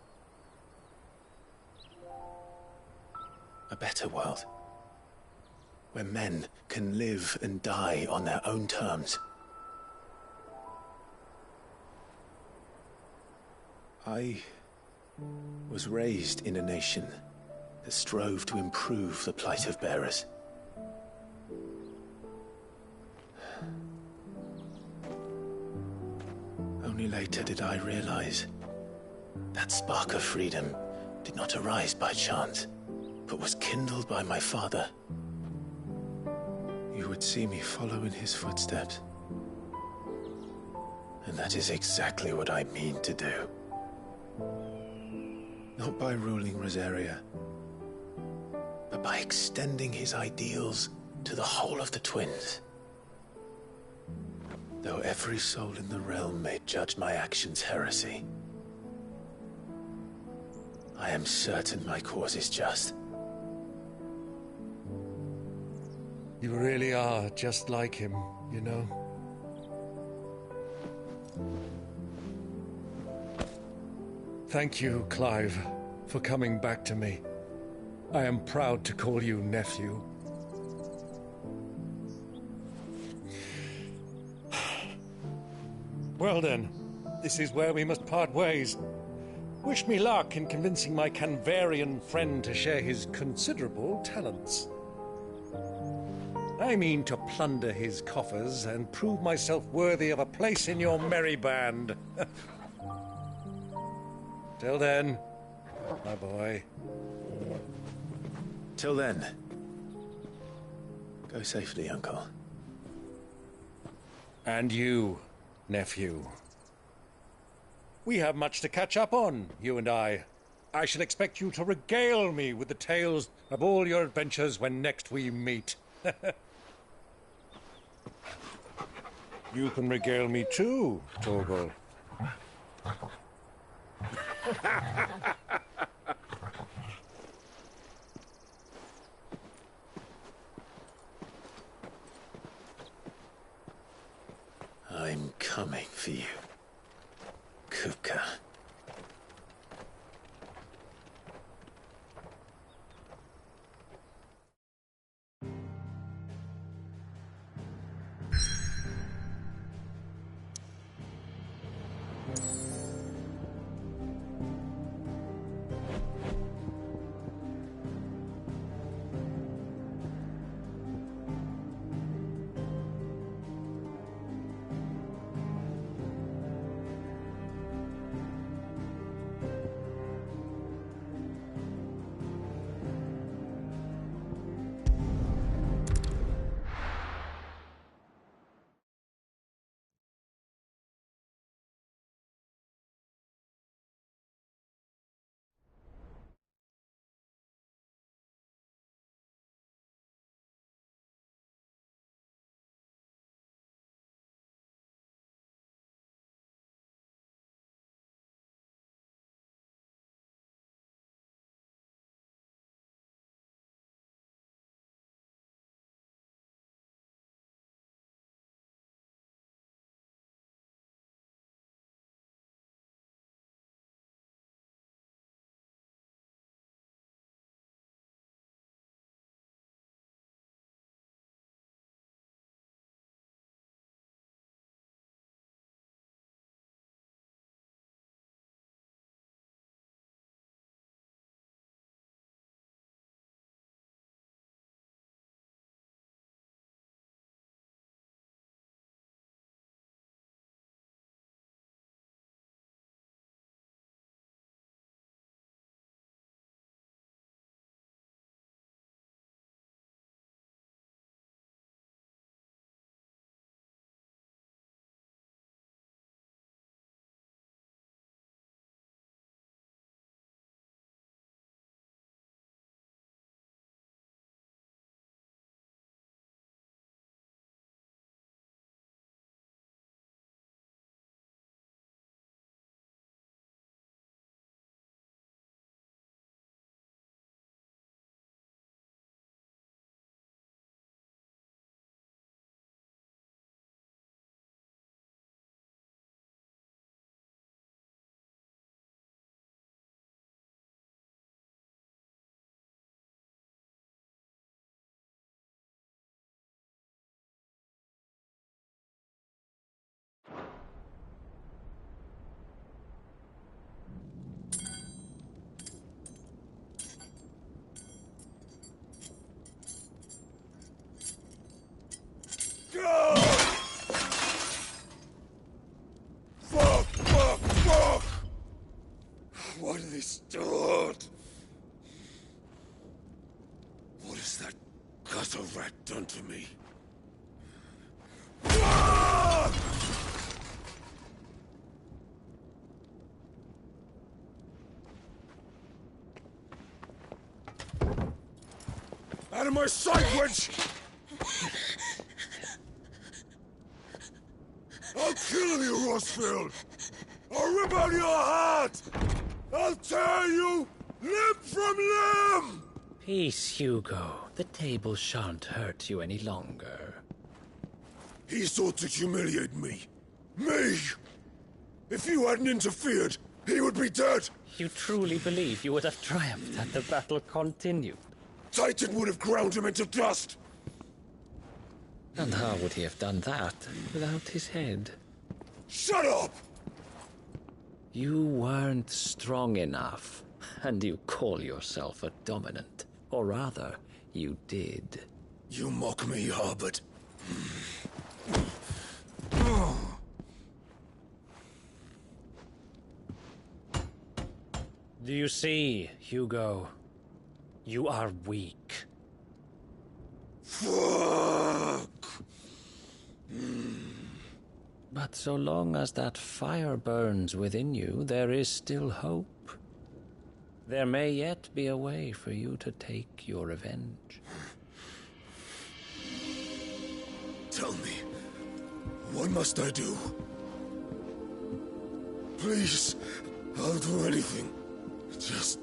A better world. Where men can live and die on their own terms. I was raised in a nation that strove to improve the plight of bearers. Only later did I realize that spark of freedom did not arise by chance, but was kindled by my father. You would see me follow in his footsteps. And that is exactly what I mean to do. Not by ruling Rosaria, but by extending his ideals to the whole of the Twins. Though every soul in the realm may judge my actions heresy, I am certain my cause is just. You really are just like him, you know. Thank you, Clive, for coming back to me. I am proud to call you nephew. Well then, this is where we must part ways. Wish me luck in convincing my Canvarian friend to share his considerable talents. I mean to plunder his coffers and prove myself worthy of a place in your merry band. Till then, my boy. Till then, go safely, Uncle. And you, nephew. We have much to catch up on, you and I. I shall expect you to regale me with the tales of all your adventures when next we meet. You can regale me too, Torgal. I'm coming for you, Kupka. Steward! What has that gutter rat done to me? Out of my sight, wench! I'll kill you, Rossfield! I'll rip out your heart! I'll tear you limb from limb! Peace, Hugo. The table shan't hurt you any longer. He sought to humiliate me. Me! If you hadn't interfered, he would be dead! You truly believe you would have triumphed had the battle continued? Titan would have ground him into dust! And how would he have done that without his head? Shut up! You weren't strong enough, and you call yourself a dominant. Or rather, you did. You mock me, Harbert. Do you see, Hugo? You are weak. Fuck! But so long as that fire burns within you, there is still hope. There may yet be a way for you to take your revenge. Tell me, what must I do? Please, I'll do anything. Just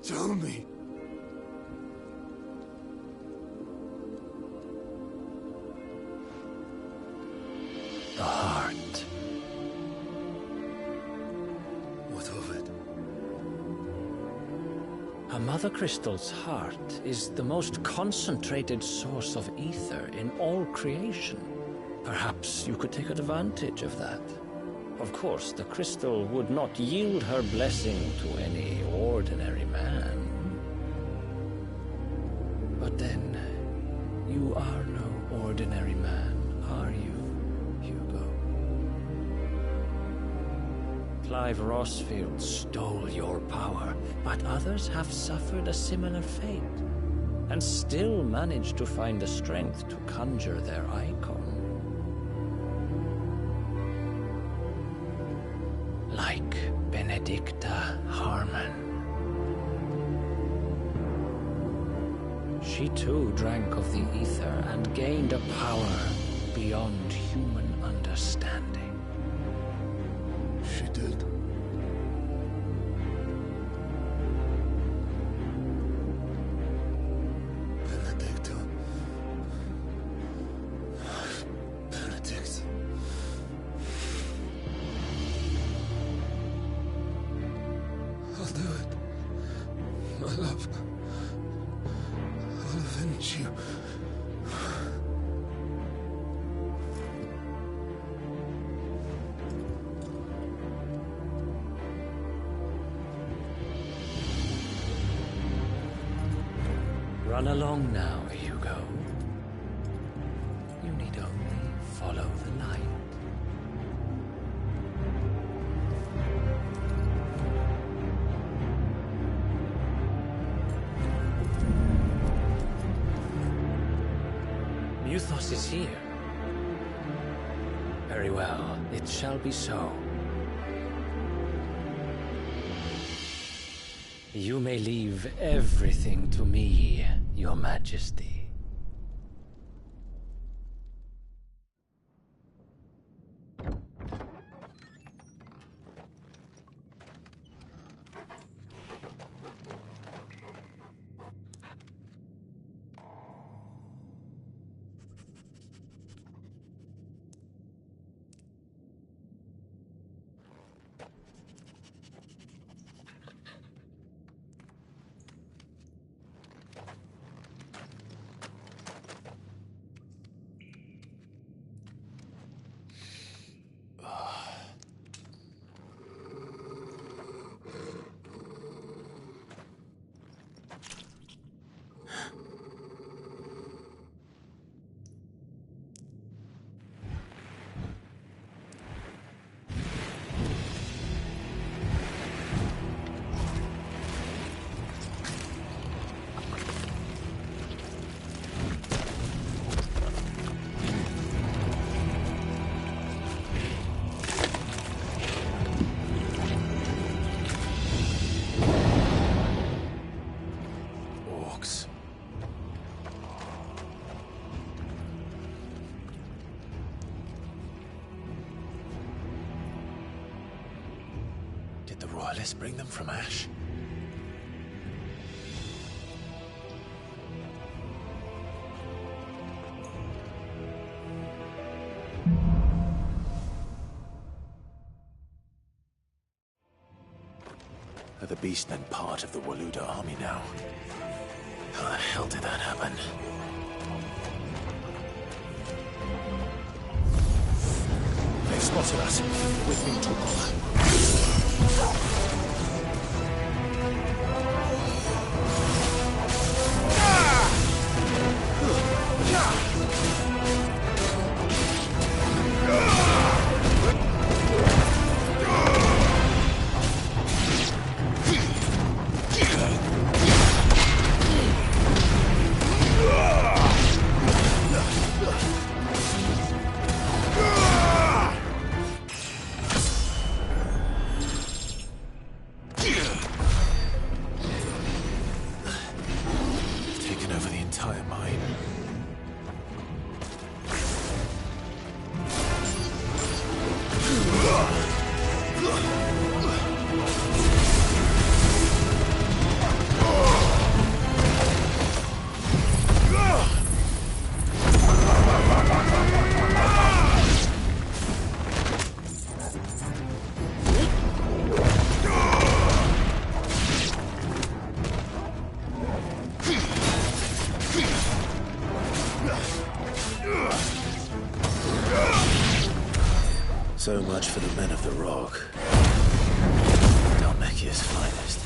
tell me. The heart. What of it? A Mother Crystal's heart is the most concentrated source of ether in all creation. Perhaps you could take advantage of that. Of course, the crystal would not yield her blessing to any ordinary man. But then, you are no ordinary man, are you, Hugo? Clive Rossfield stole your power, but others have suffered a similar fate, and still managed to find the strength to conjure their icon. Like Benedicta Harmon. She too drank of the ether and gained a power beyond human understanding. She did. Benedicta. Benedict. I'll do it. My love. I'll avenge you. Run along now, Hugo. You need only follow the light. Muthos is here. Very well, it shall be so. You may leave everything to me, Your Majesty. Did the Royalists bring them from Ash? Are the Beastmen part of the Waluda army now? How the hell did that happen? They've spotted us. We've been too long. So much for the men of the Rock. Dhalmekia's finest.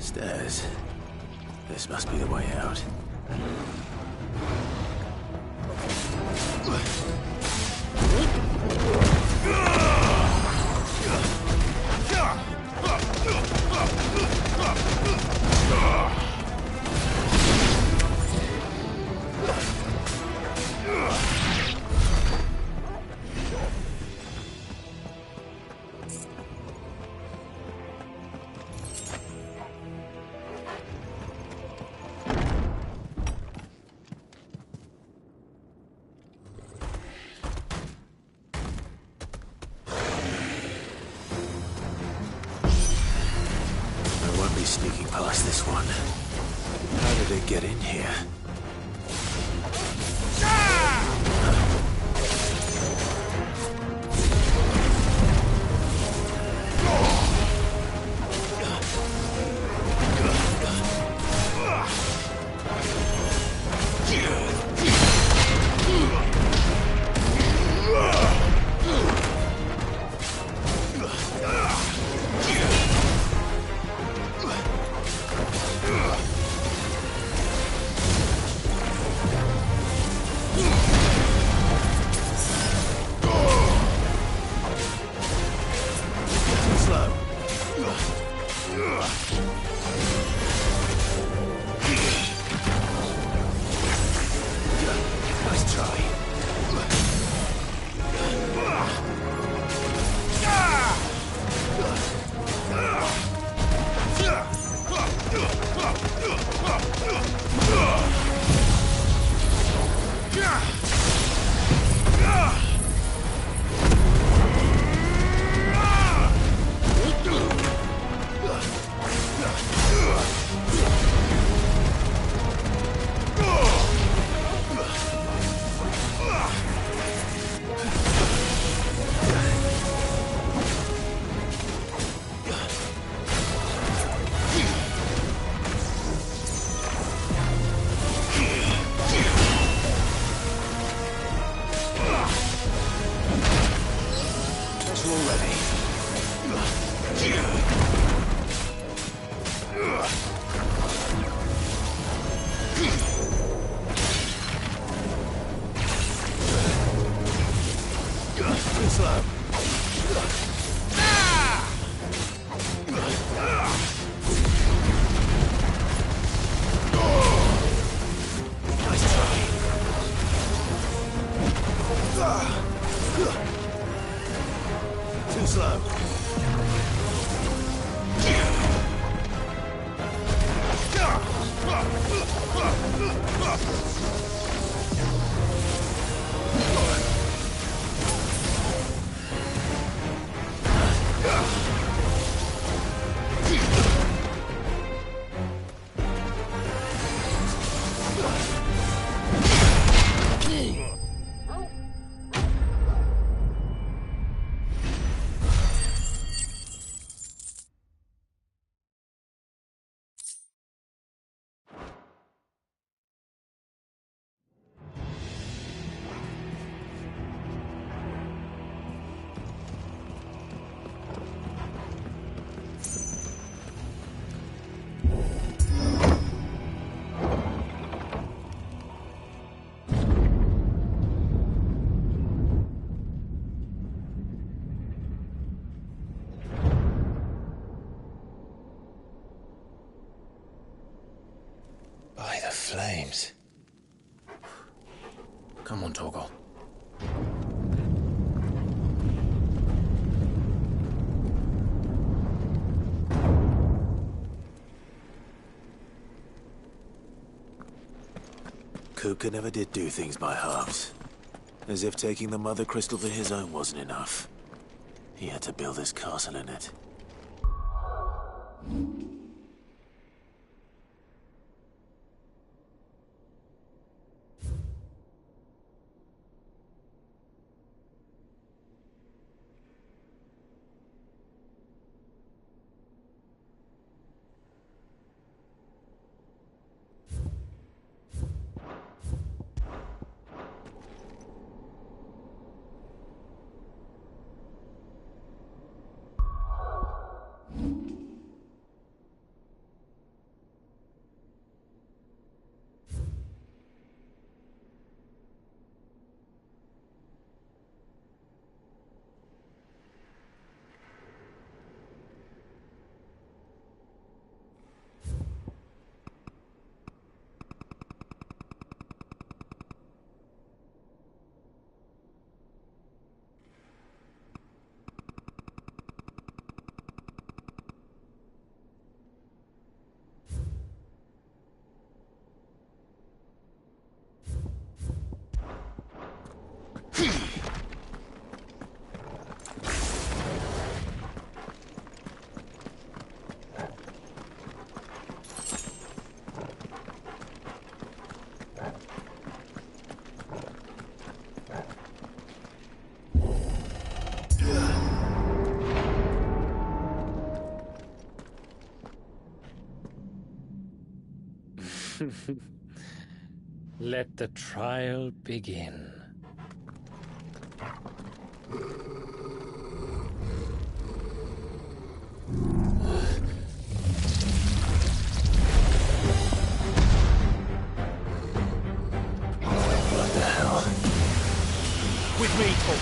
Stairs. This must be the way out. Sneaking past this one. How did it get in here? By the flames. Come on, Torgal. Kupka never did do things by halves. As if taking the Mother Crystal for his own wasn't enough. He had to build his castle in it. Let the trial begin. What the hell? With me, Paul.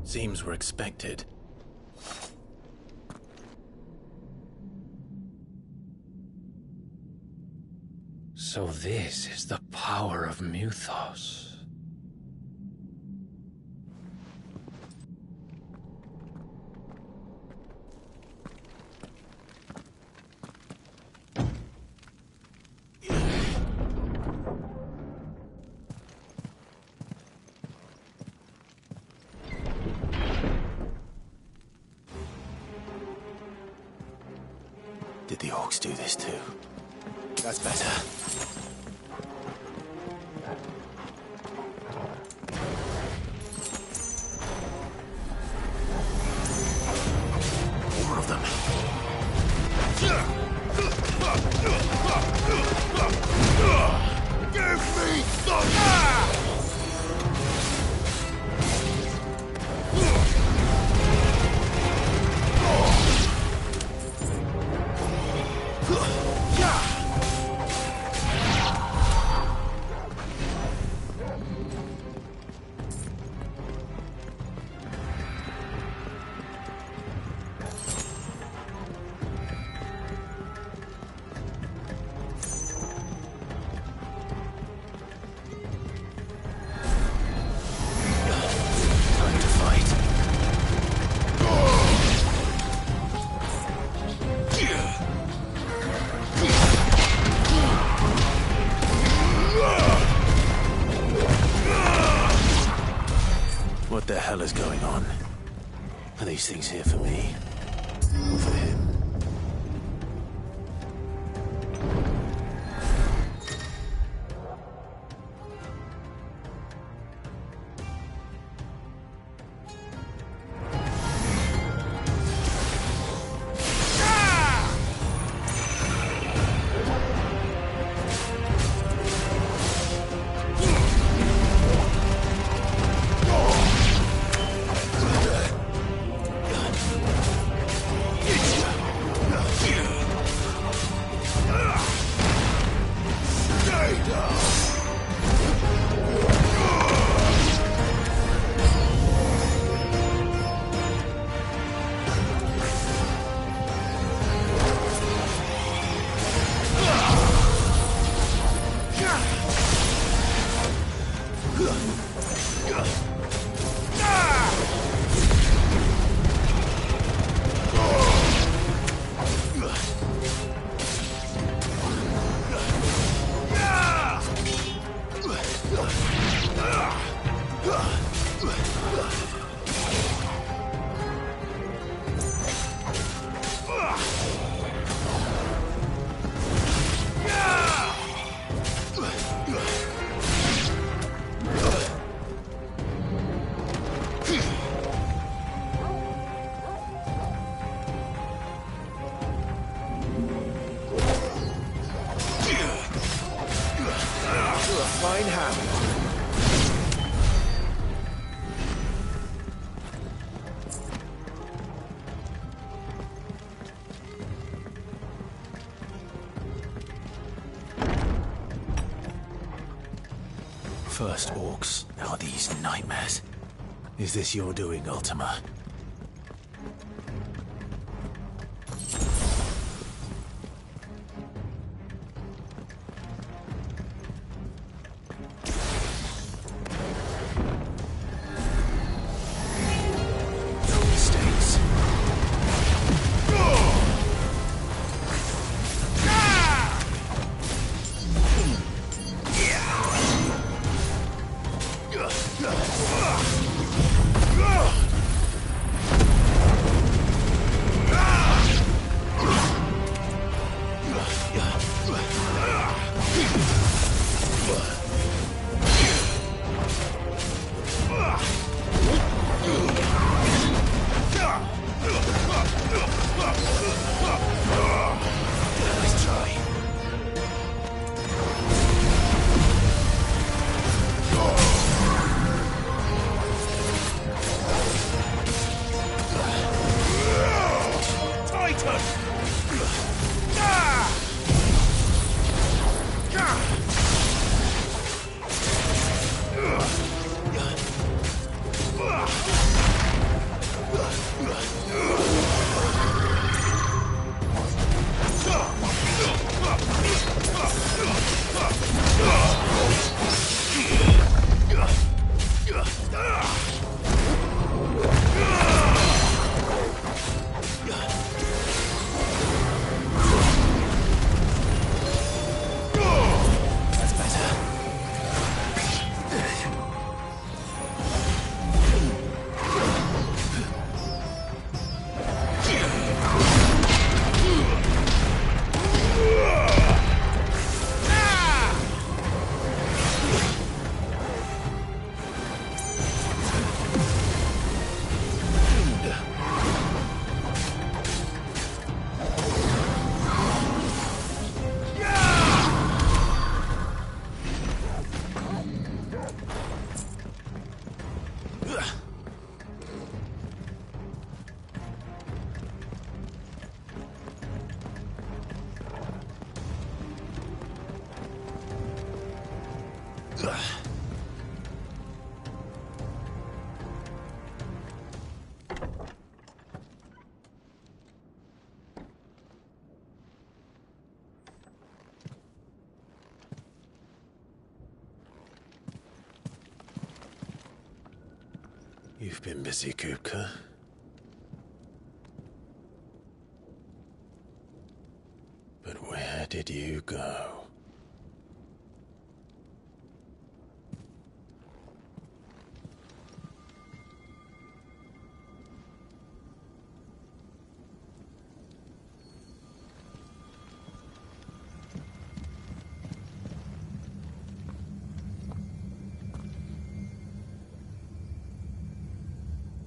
Seems we're expected. So this is the power of Mythos. Did the orcs do this too? That's better. More of them. Give me some! What the hell is going on? Are these things here for me? Or for him? Fine hand. First orcs, now these nightmares. Is this your doing, Ultima? You've been busy, Kupka. But where did you go?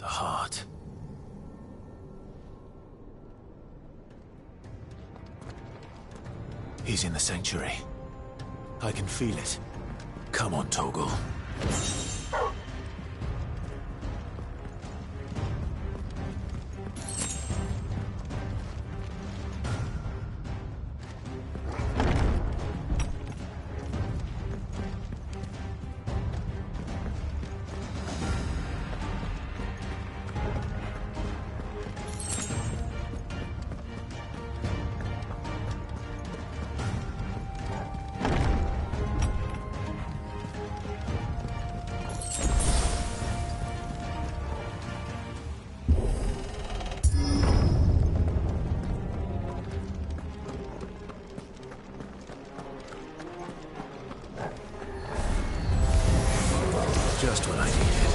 The heart. He's in the sanctuary. I can feel it. Come on, Torgal. Just what I needed.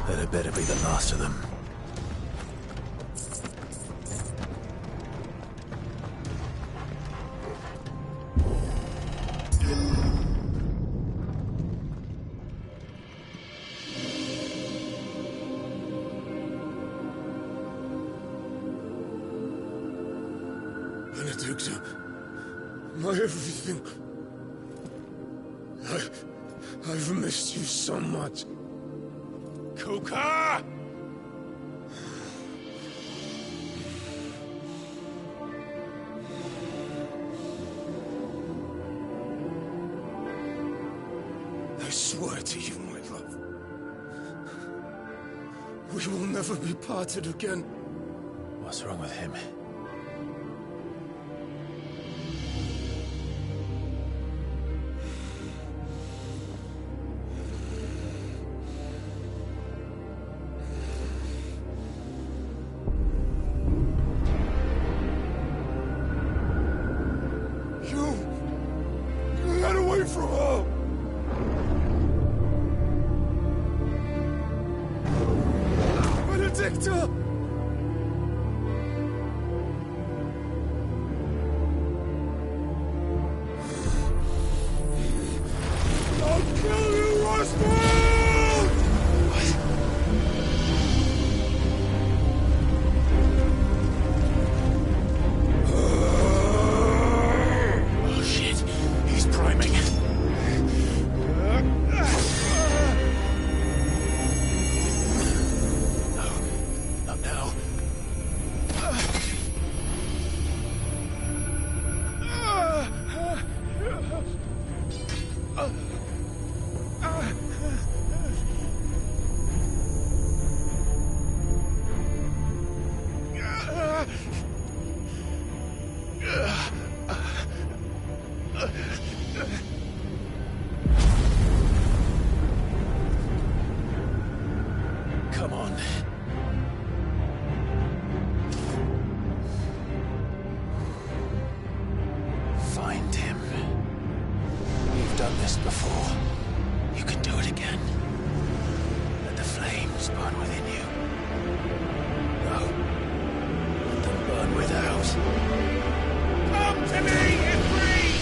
That had better be the last of them. Benedicta, my everything. I've missed you so much. Kuka! I swear to you, my love, we will never be parted again. What's wrong with him? You got away from her! Benedicta! I'll kill you, Roswell! Come on. Find him. You've done this before. You can do it again. Let the flames burn within you. No. Let them burn without. Come to me, Ifrit!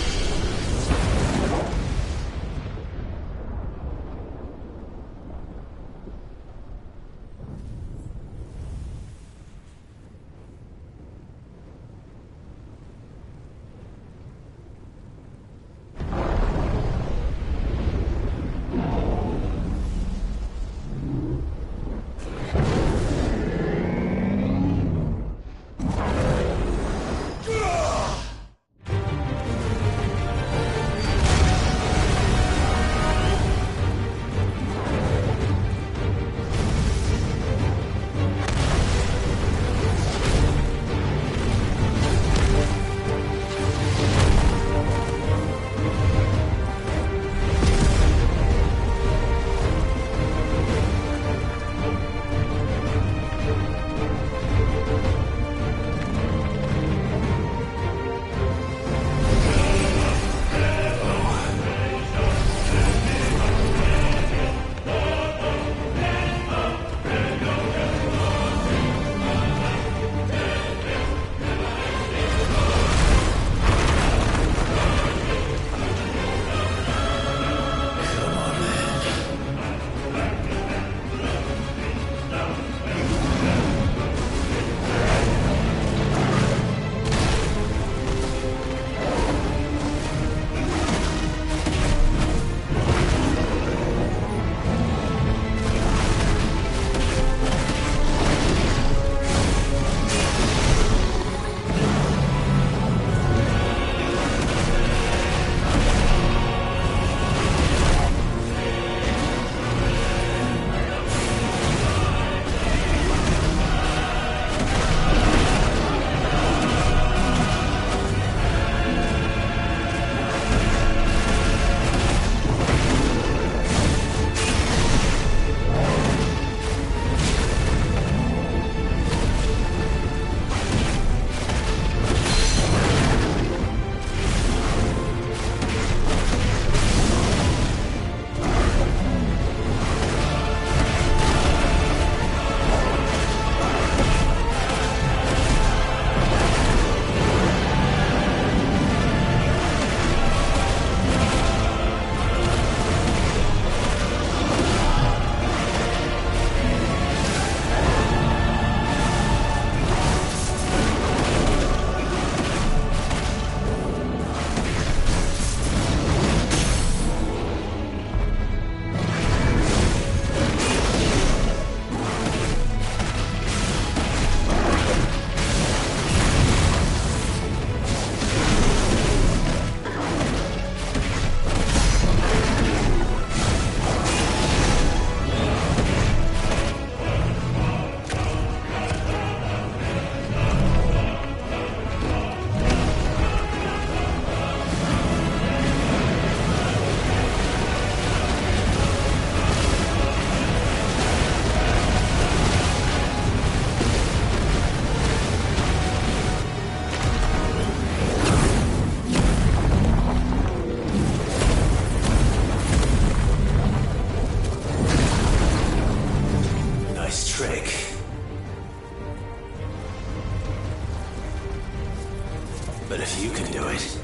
But if you can do it,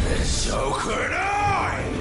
then so could I!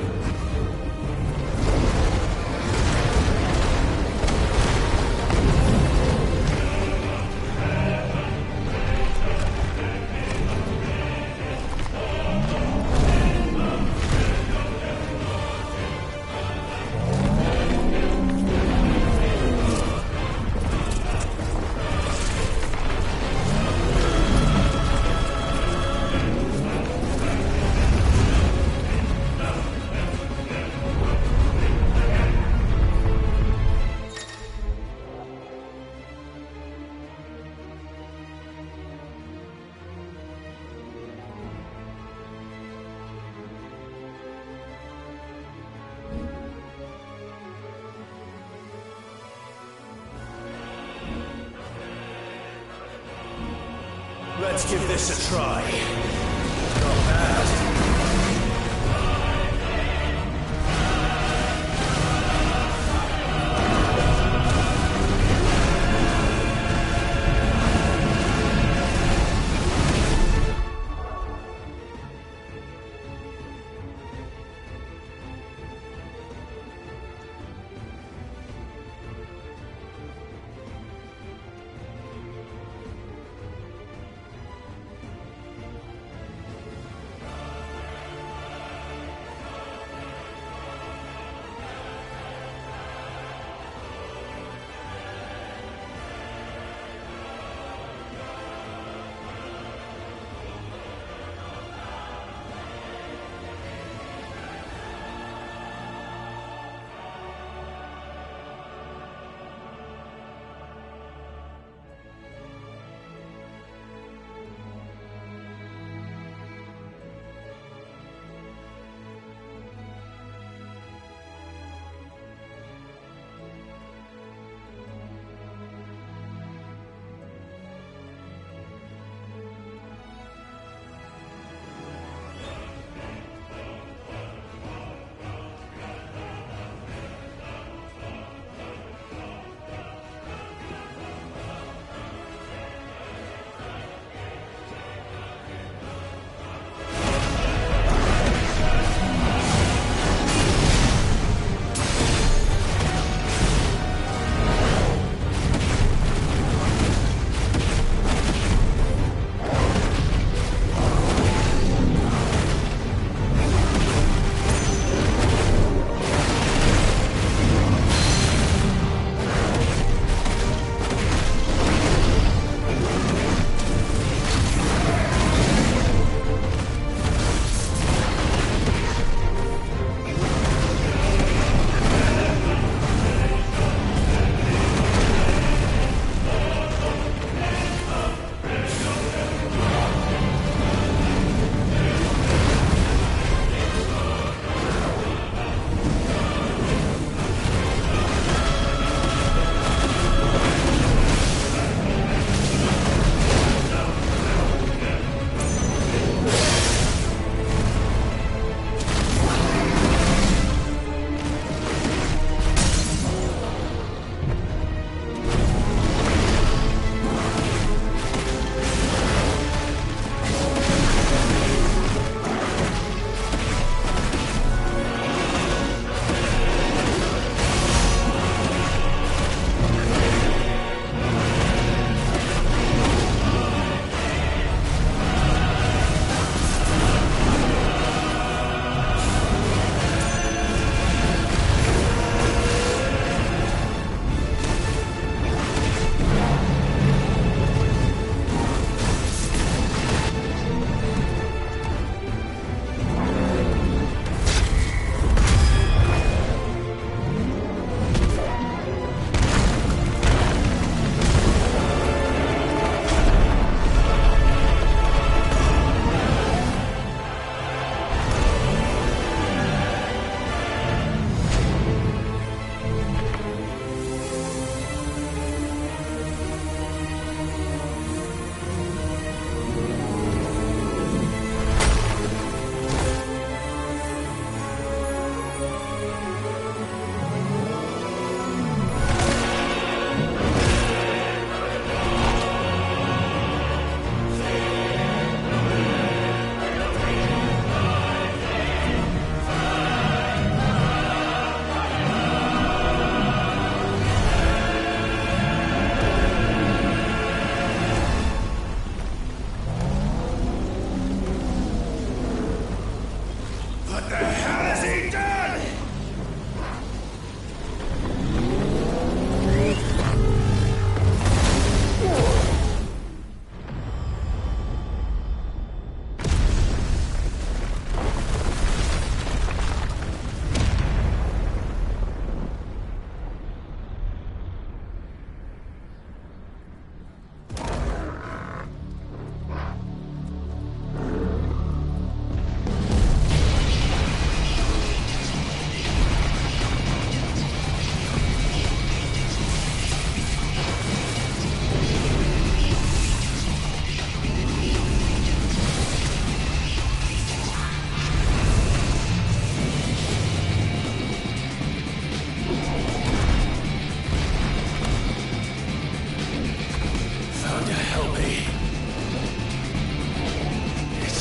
let's give this a try. Not bad.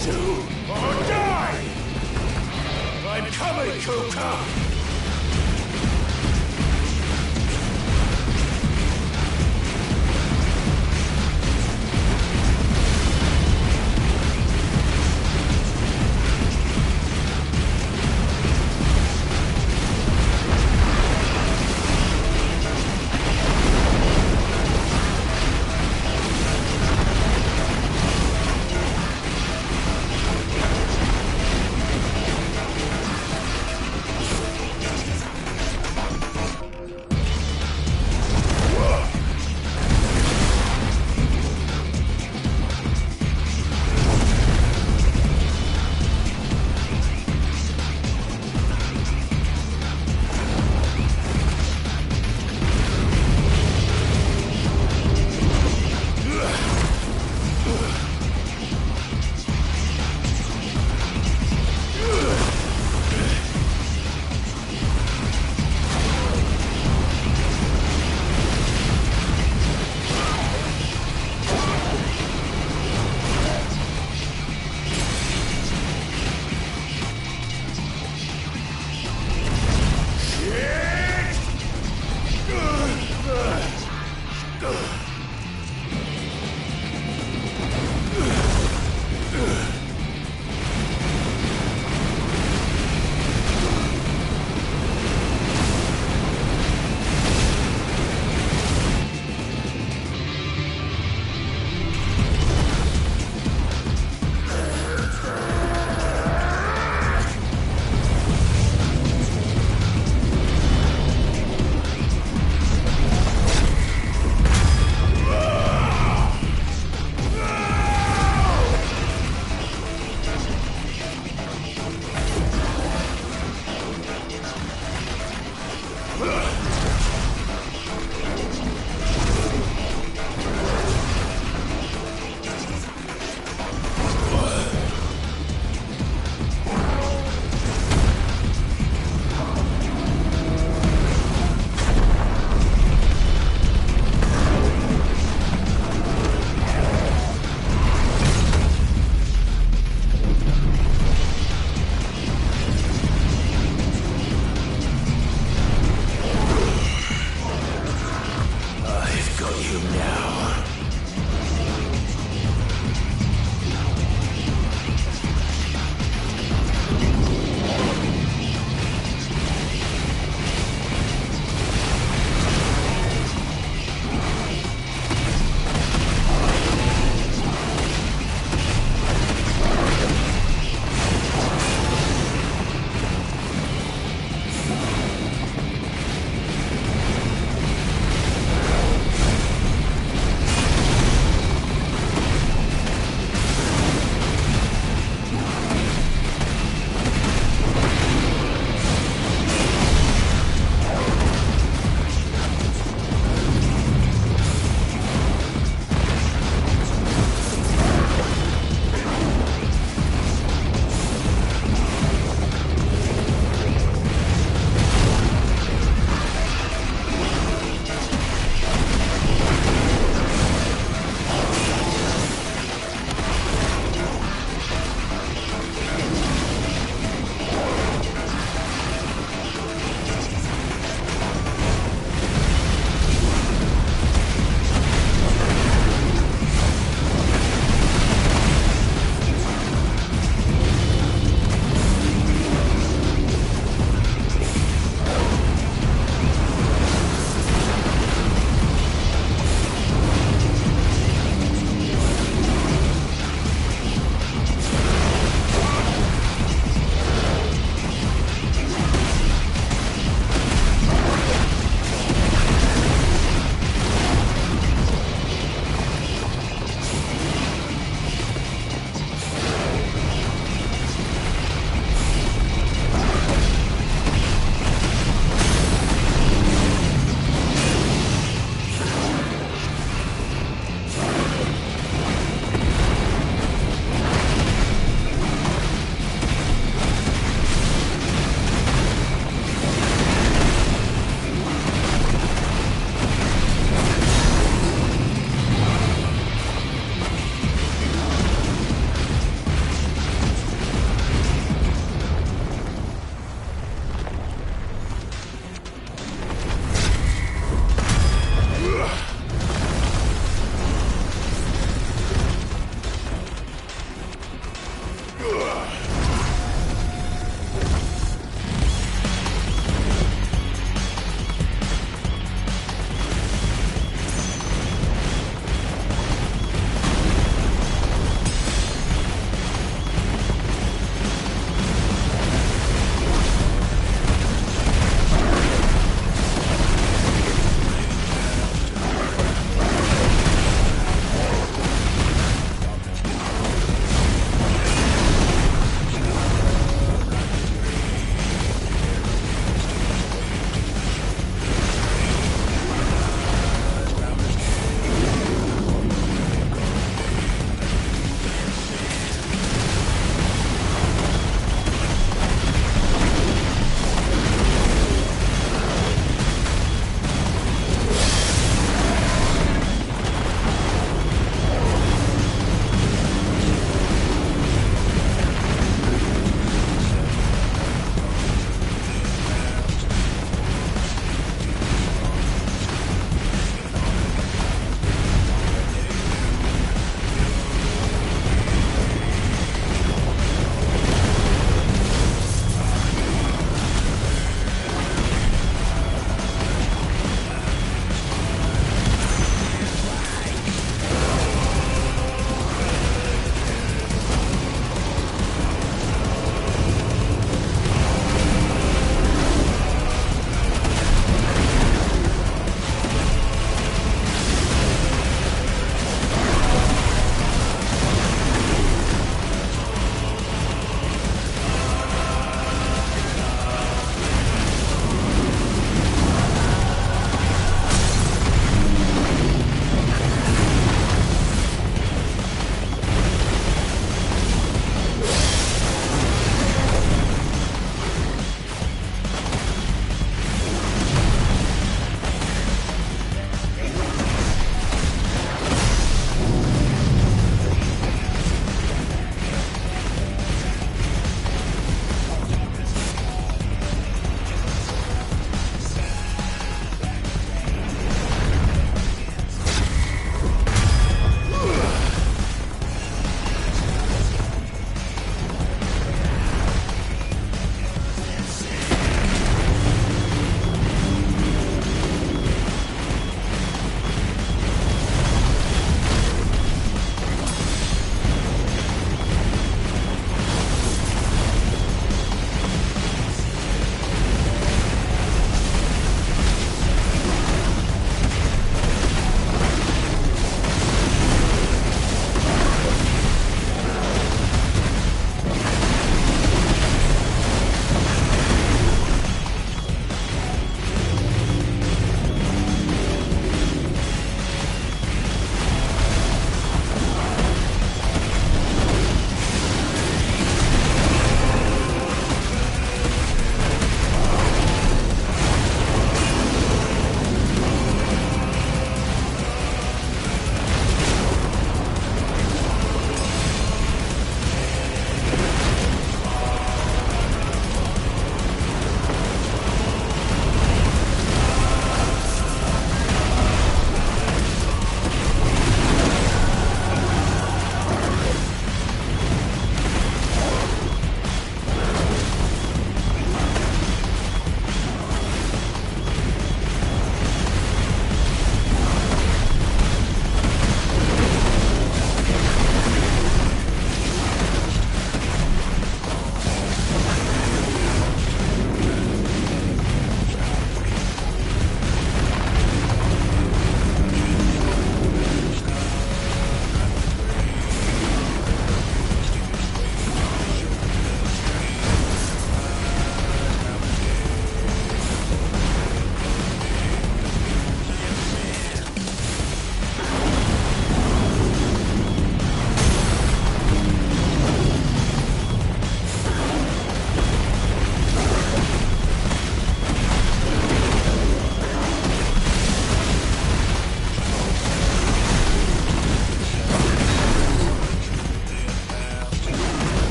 Pursue or die! I'm coming, Kupka!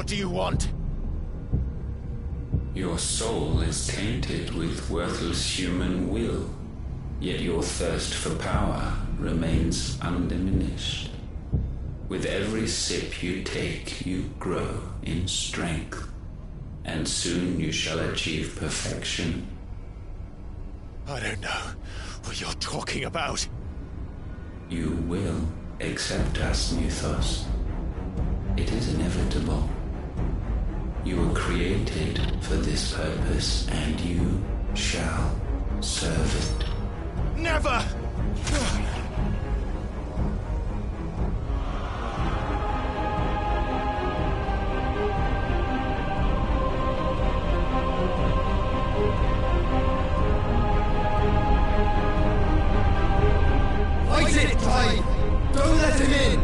do you want? Your soul is tainted with worthless human will, yet your thirst for power remains undiminished. With every sip you take, you grow in strength, and soon you shall achieve perfection. I don't know what you're talking about. You will accept us, Mythos. It is inevitable. You were created for this purpose, and you shall serve it. Never! Fight it, Tide! Don't let him in!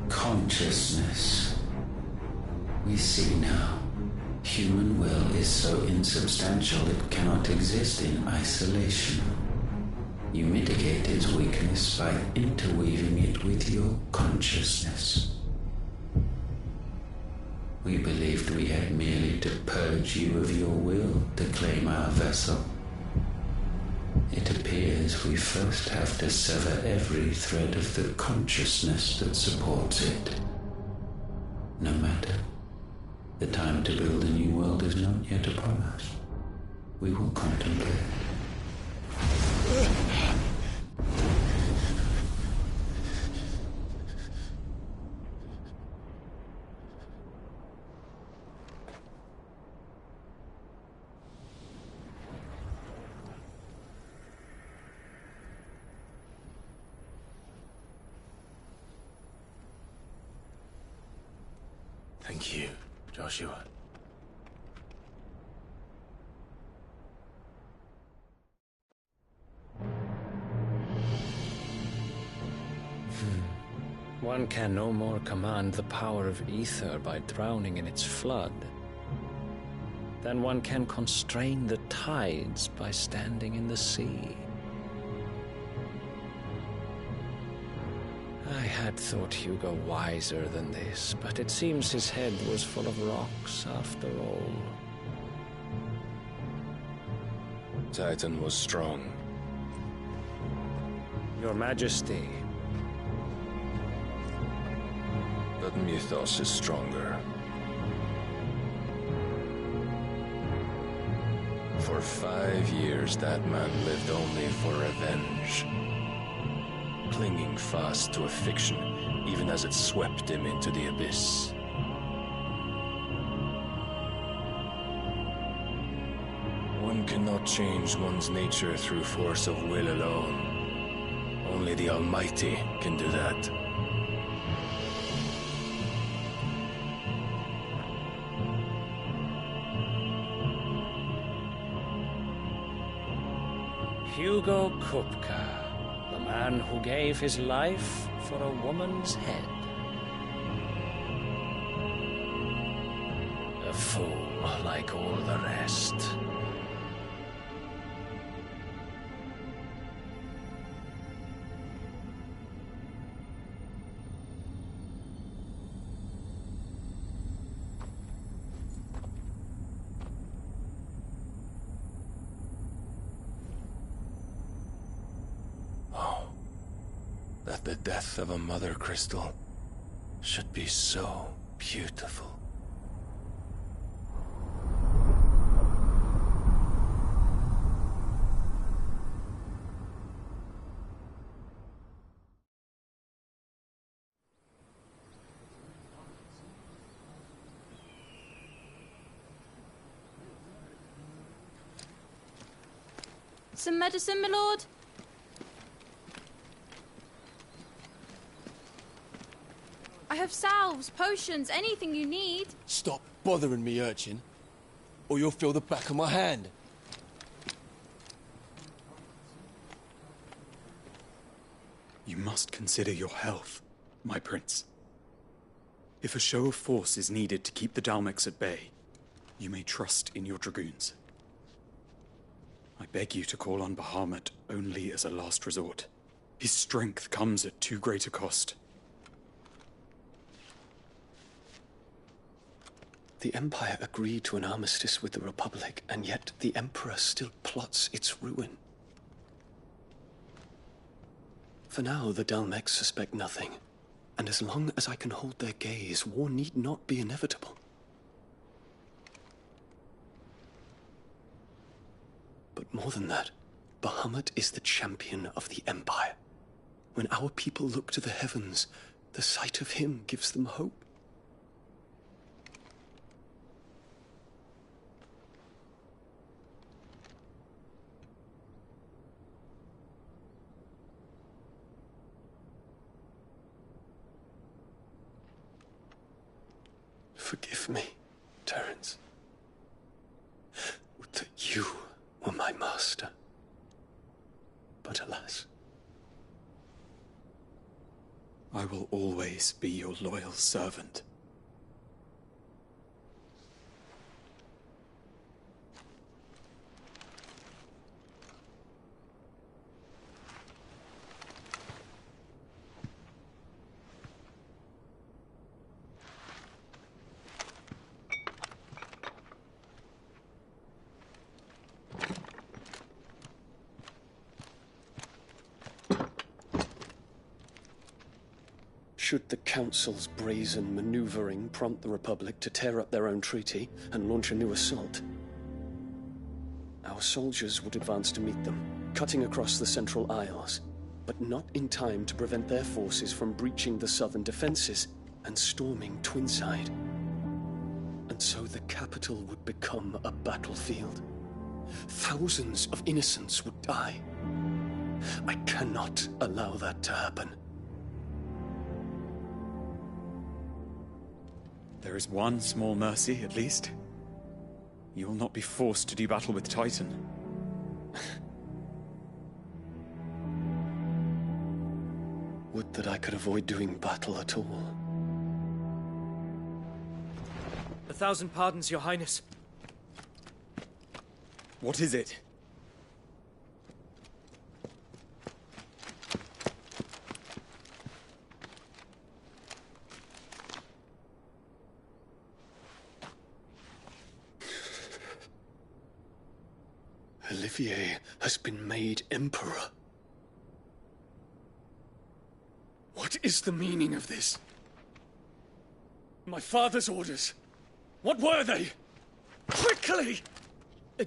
Consciousness. We see now. Human will is so insubstantial it cannot exist in isolation. You mitigate its weakness by interweaving it with your consciousness. We believed we had merely to purge you of your will to claim our vessel. It appears we first have to sever every thread of the consciousness that supports it. No matter. The time to build a new world is not yet upon us. We will contemplate. Thank you, Joshua. One can no more command the power of ether by drowning in its flood than one can constrain the tides by standing in the sea. I had thought Hugo wiser than this, but it seems his head was full of rocks after all. Titan was strong. Your Majesty. But Mythos is stronger. For 5 years, that man lived only for revenge. Clinging fast to a fiction, even as it swept him into the abyss. One cannot change one's nature through force of will alone. Only the Almighty can do that. Hugo Kupka, the man who gave his life for a woman's head. A fool like all the rest. That the death of a mother crystal should be so beautiful. Some medicine, my lord? I have salves, potions, anything you need. Stop bothering me, urchin, or you'll feel the back of my hand. You must consider your health, my prince. If a show of force is needed to keep the Dalmex at bay, you may trust in your dragoons. I beg you to call on Bahamut only as a last resort. His strength comes at too great a cost. The Empire agreed to an armistice with the Republic, and yet the Emperor still plots its ruin. For now, the Dalmex suspect nothing, and as long as I can hold their gaze, war need not be inevitable. But more than that, Bahamut is the champion of the Empire. When our people look to the heavens, the sight of him gives them hope. Forgive me, Terence. Would that you were my master. But alas. I will always be your loyal servant. Should the Council's brazen maneuvering prompt the Republic to tear up their own treaty and launch a new assault, our soldiers would advance to meet them, cutting across the Central Isles, but not in time to prevent their forces from breaching the southern defenses and storming Twinside. And so the capital would become a battlefield. Thousands of innocents would die. I cannot allow that to happen. There is one small mercy, at least. You will not be forced to do battle with Titan. Would that I could avoid doing battle at all. 1,000 pardons, Your Highness. What is it? Olivier has been made Emperor. What is the meaning of this? My father's orders. What were they? Quickly!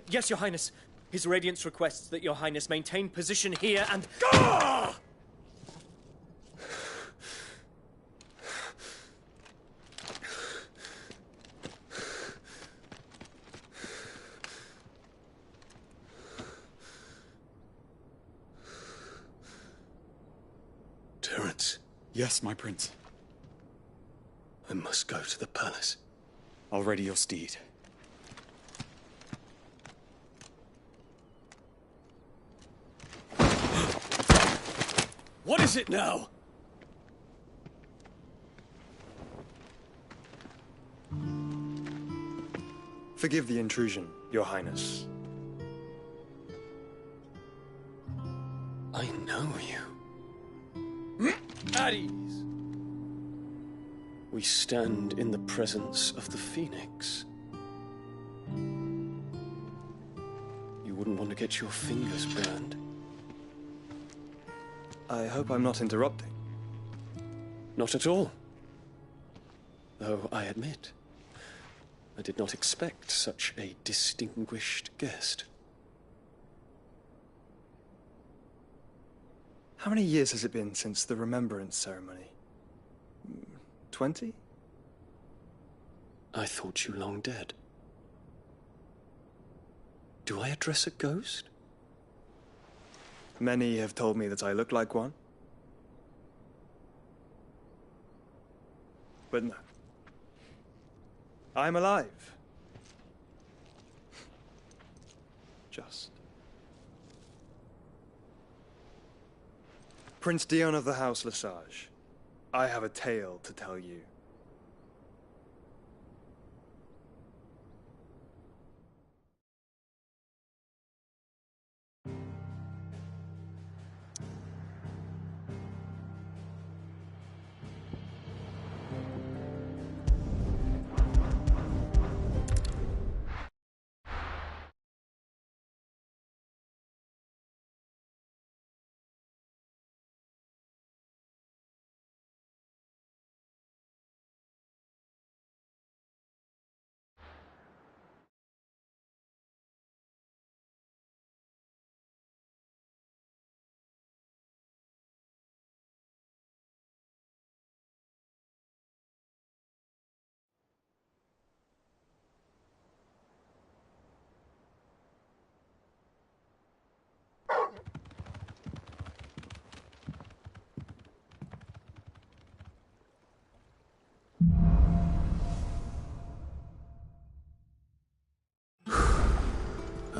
Yes, Your Highness. His Radiance requests that Your Highness maintain position here and... Ah! Terence. Yes, my prince. I must go to the palace. I'll ready your steed. What is it now? Forgive the intrusion, Your Highness. I know you. At ease. We stand in the presence of the Phoenix. You wouldn't want to get your fingers burned. I hope I'm not interrupting. Not at all. Though I admit, I did not expect such a distinguished guest. How many years has it been since the Remembrance ceremony? 20? I thought you long dead. Do I address a ghost? Many have told me that I look like one. But no. I'm alive. Just. Prince Dion of the House Lesage, I have a tale to tell you.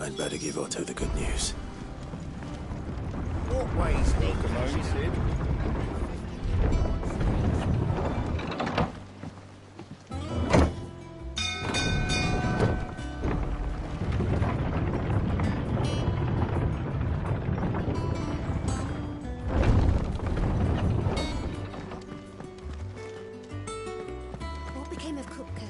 I'd better give Otto the good news. What way's welcome home, Sid? What became of Kupka?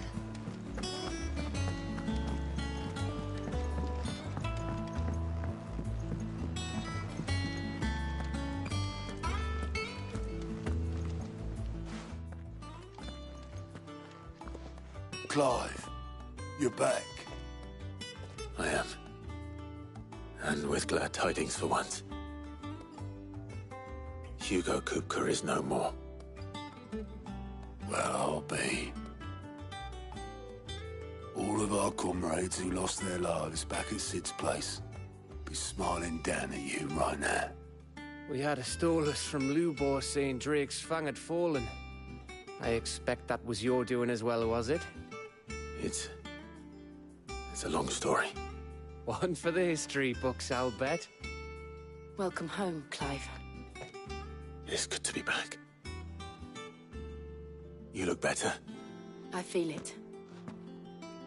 Clive, you're back. I am. And with glad tidings for once. Hugo Kupka is no more. Well, I'll be. All of our comrades who lost their lives back at Sid's place be smiling down at you right now. We had a stolus from Lubor saying Drake's Fang had fallen. I expect that was your doing as well, was it? It's a long story. One for the history books, I'll bet. Welcome home, Clive. It's good to be back. You look better. I feel it.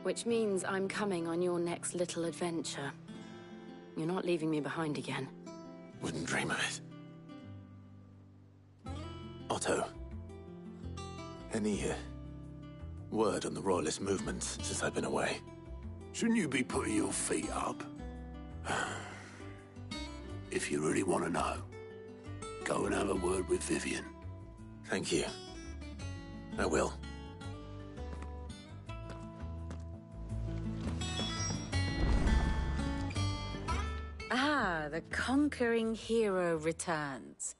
Which means I'm coming on your next little adventure. You're not leaving me behind again. Wouldn't dream of it. Otto. Any word on the Royalist movements since I've been away? Shouldn't you be putting your feet up? If you really want to know, go and have a word with Vivian. Thank you. I will. Ah, the conquering hero returns.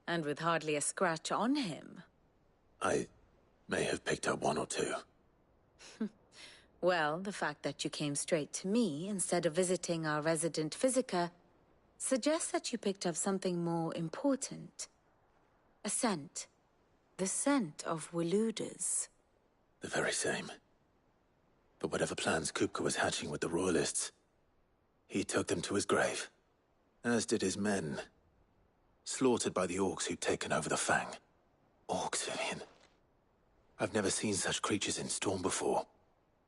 And with hardly a scratch on him. I may have picked up one or two. Well, the fact that you came straight to me instead of visiting our resident Physica suggests that you picked up something more important. A scent. The scent of Waloeders. The very same. But whatever plans Kupka was hatching with the Royalists, he took them to his grave. As did his men. Slaughtered by the Orcs who'd taken over the Fang. Orcs, Vivian. I've never seen such creatures in Storm before.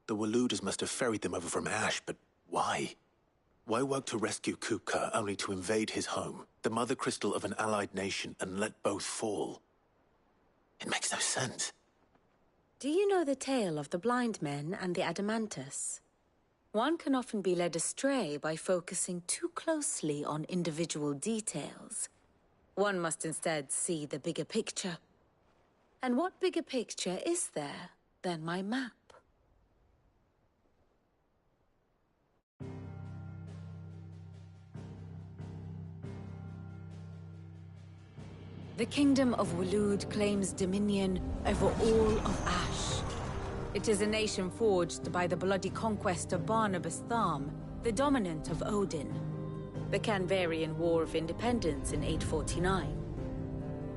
The Waloeders must have ferried them over from Ash, but why? Why work to rescue Kupka only to invade his home, the mother crystal of an allied nation, and let both fall? It makes no sense. Do you know the tale of the blind men and the Adamantus? One can often be led astray by focusing too closely on individual details. One must instead see the bigger picture. And what bigger picture is there than my map? The Kingdom of Waloed claims dominion over all of Ash. It is a nation forged by the bloody conquest of Barnabas Tharm, the dominant of Odin. The Canvarian War of Independence in 849.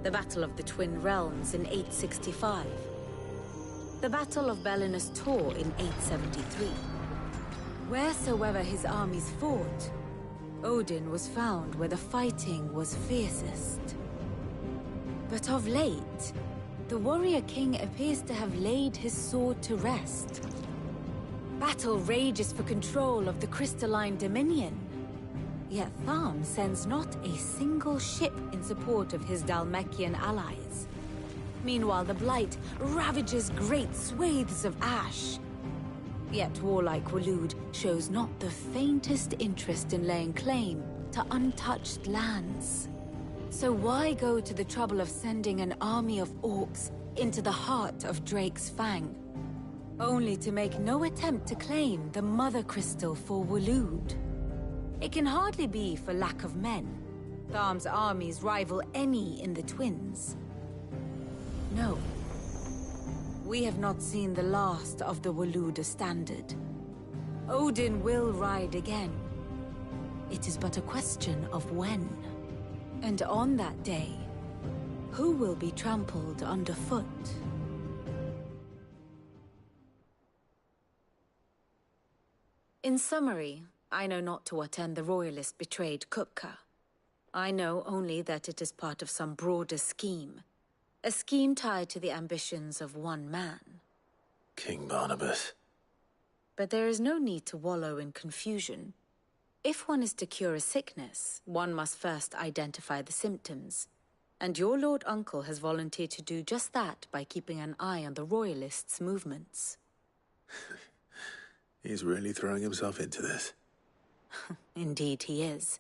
The Battle of the Twin Realms in 865. The Battle of Belinus Tor in 873. Wheresoever his armies fought, Odin was found where the fighting was fiercest. But of late, the warrior king appears to have laid his sword to rest. Battle rages for control of the crystalline dominion. Yet Tharm sends not a single ship in support of his Dhalmekian allies. Meanwhile, the Blight ravages great swathes of Ash. Yet warlike Waloed shows not the faintest interest in laying claim to untouched lands. So why go to the trouble of sending an army of orcs into the heart of Drake's Fang, only to make no attempt to claim the Mother Crystal for Waloed? It can hardly be for lack of men. Tharm's armies rival any in the Twins. No. We have not seen the last of the Waloeder standard. Odin will ride again. It is but a question of when. And on that day, who will be trampled underfoot? In summary, I know not to what end the Royalists betrayed Kupka. I know only that it is part of some broader scheme. A scheme tied to the ambitions of one man. King Barnabas. But there is no need to wallow in confusion. If one is to cure a sickness, one must first identify the symptoms. And your Lord Uncle has volunteered to do just that by keeping an eye on the Royalists' movements. He's really throwing himself into this. Indeed he is.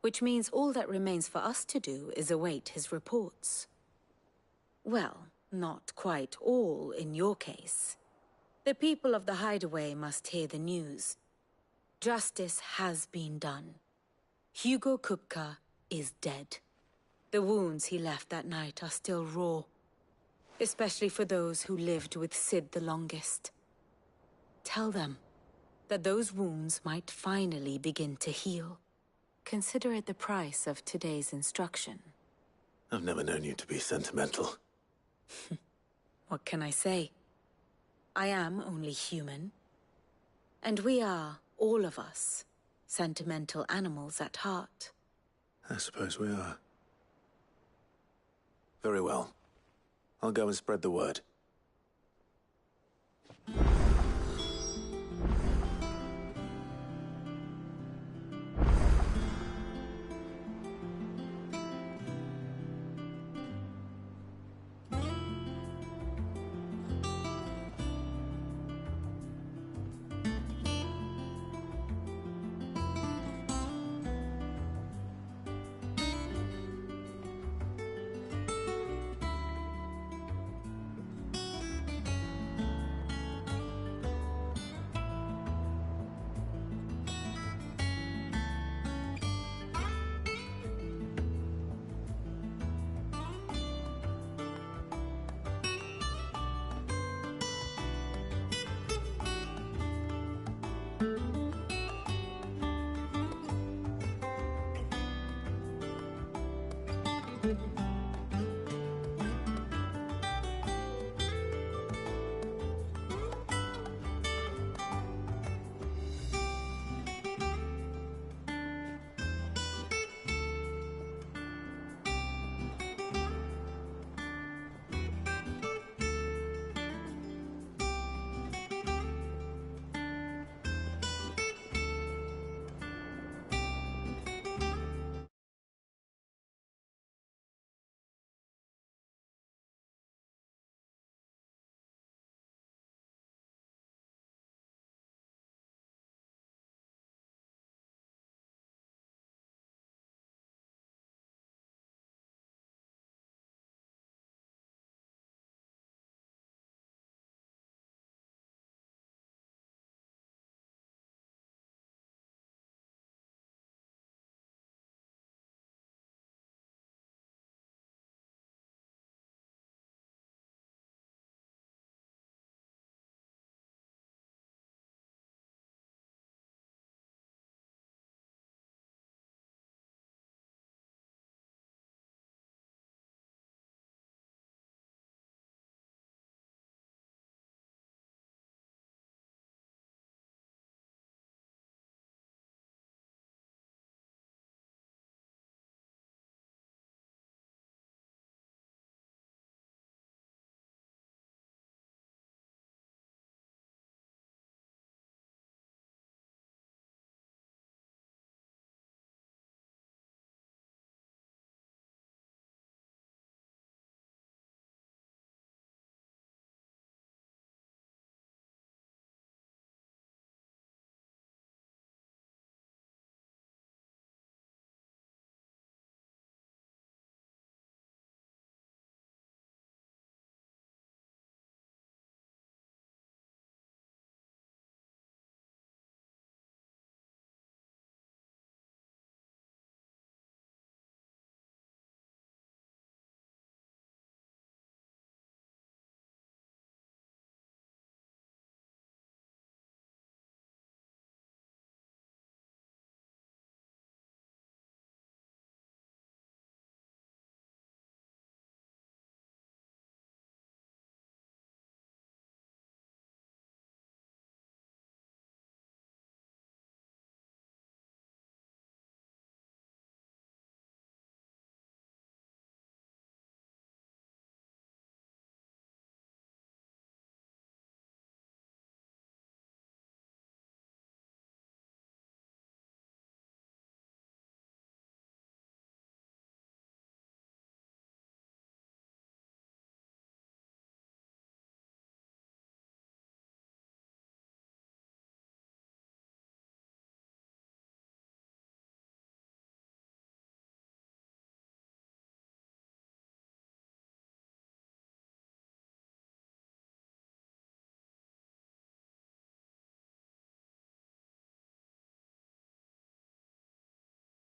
Which means all that remains for us to do is await his reports. Well, not quite all in your case. The people of the Hideaway must hear the news. Justice has been done. Hugo Kupka is dead. The wounds he left that night are still raw, especially for those who lived with Sid the longest. Tell them that those wounds might finally begin to heal. Consider it the price of today's instruction. I've never known you to be sentimental. What can I say? I am only human. And we are, all of us, sentimental animals at heart. I suppose we are. Very well. I'll go and spread the word.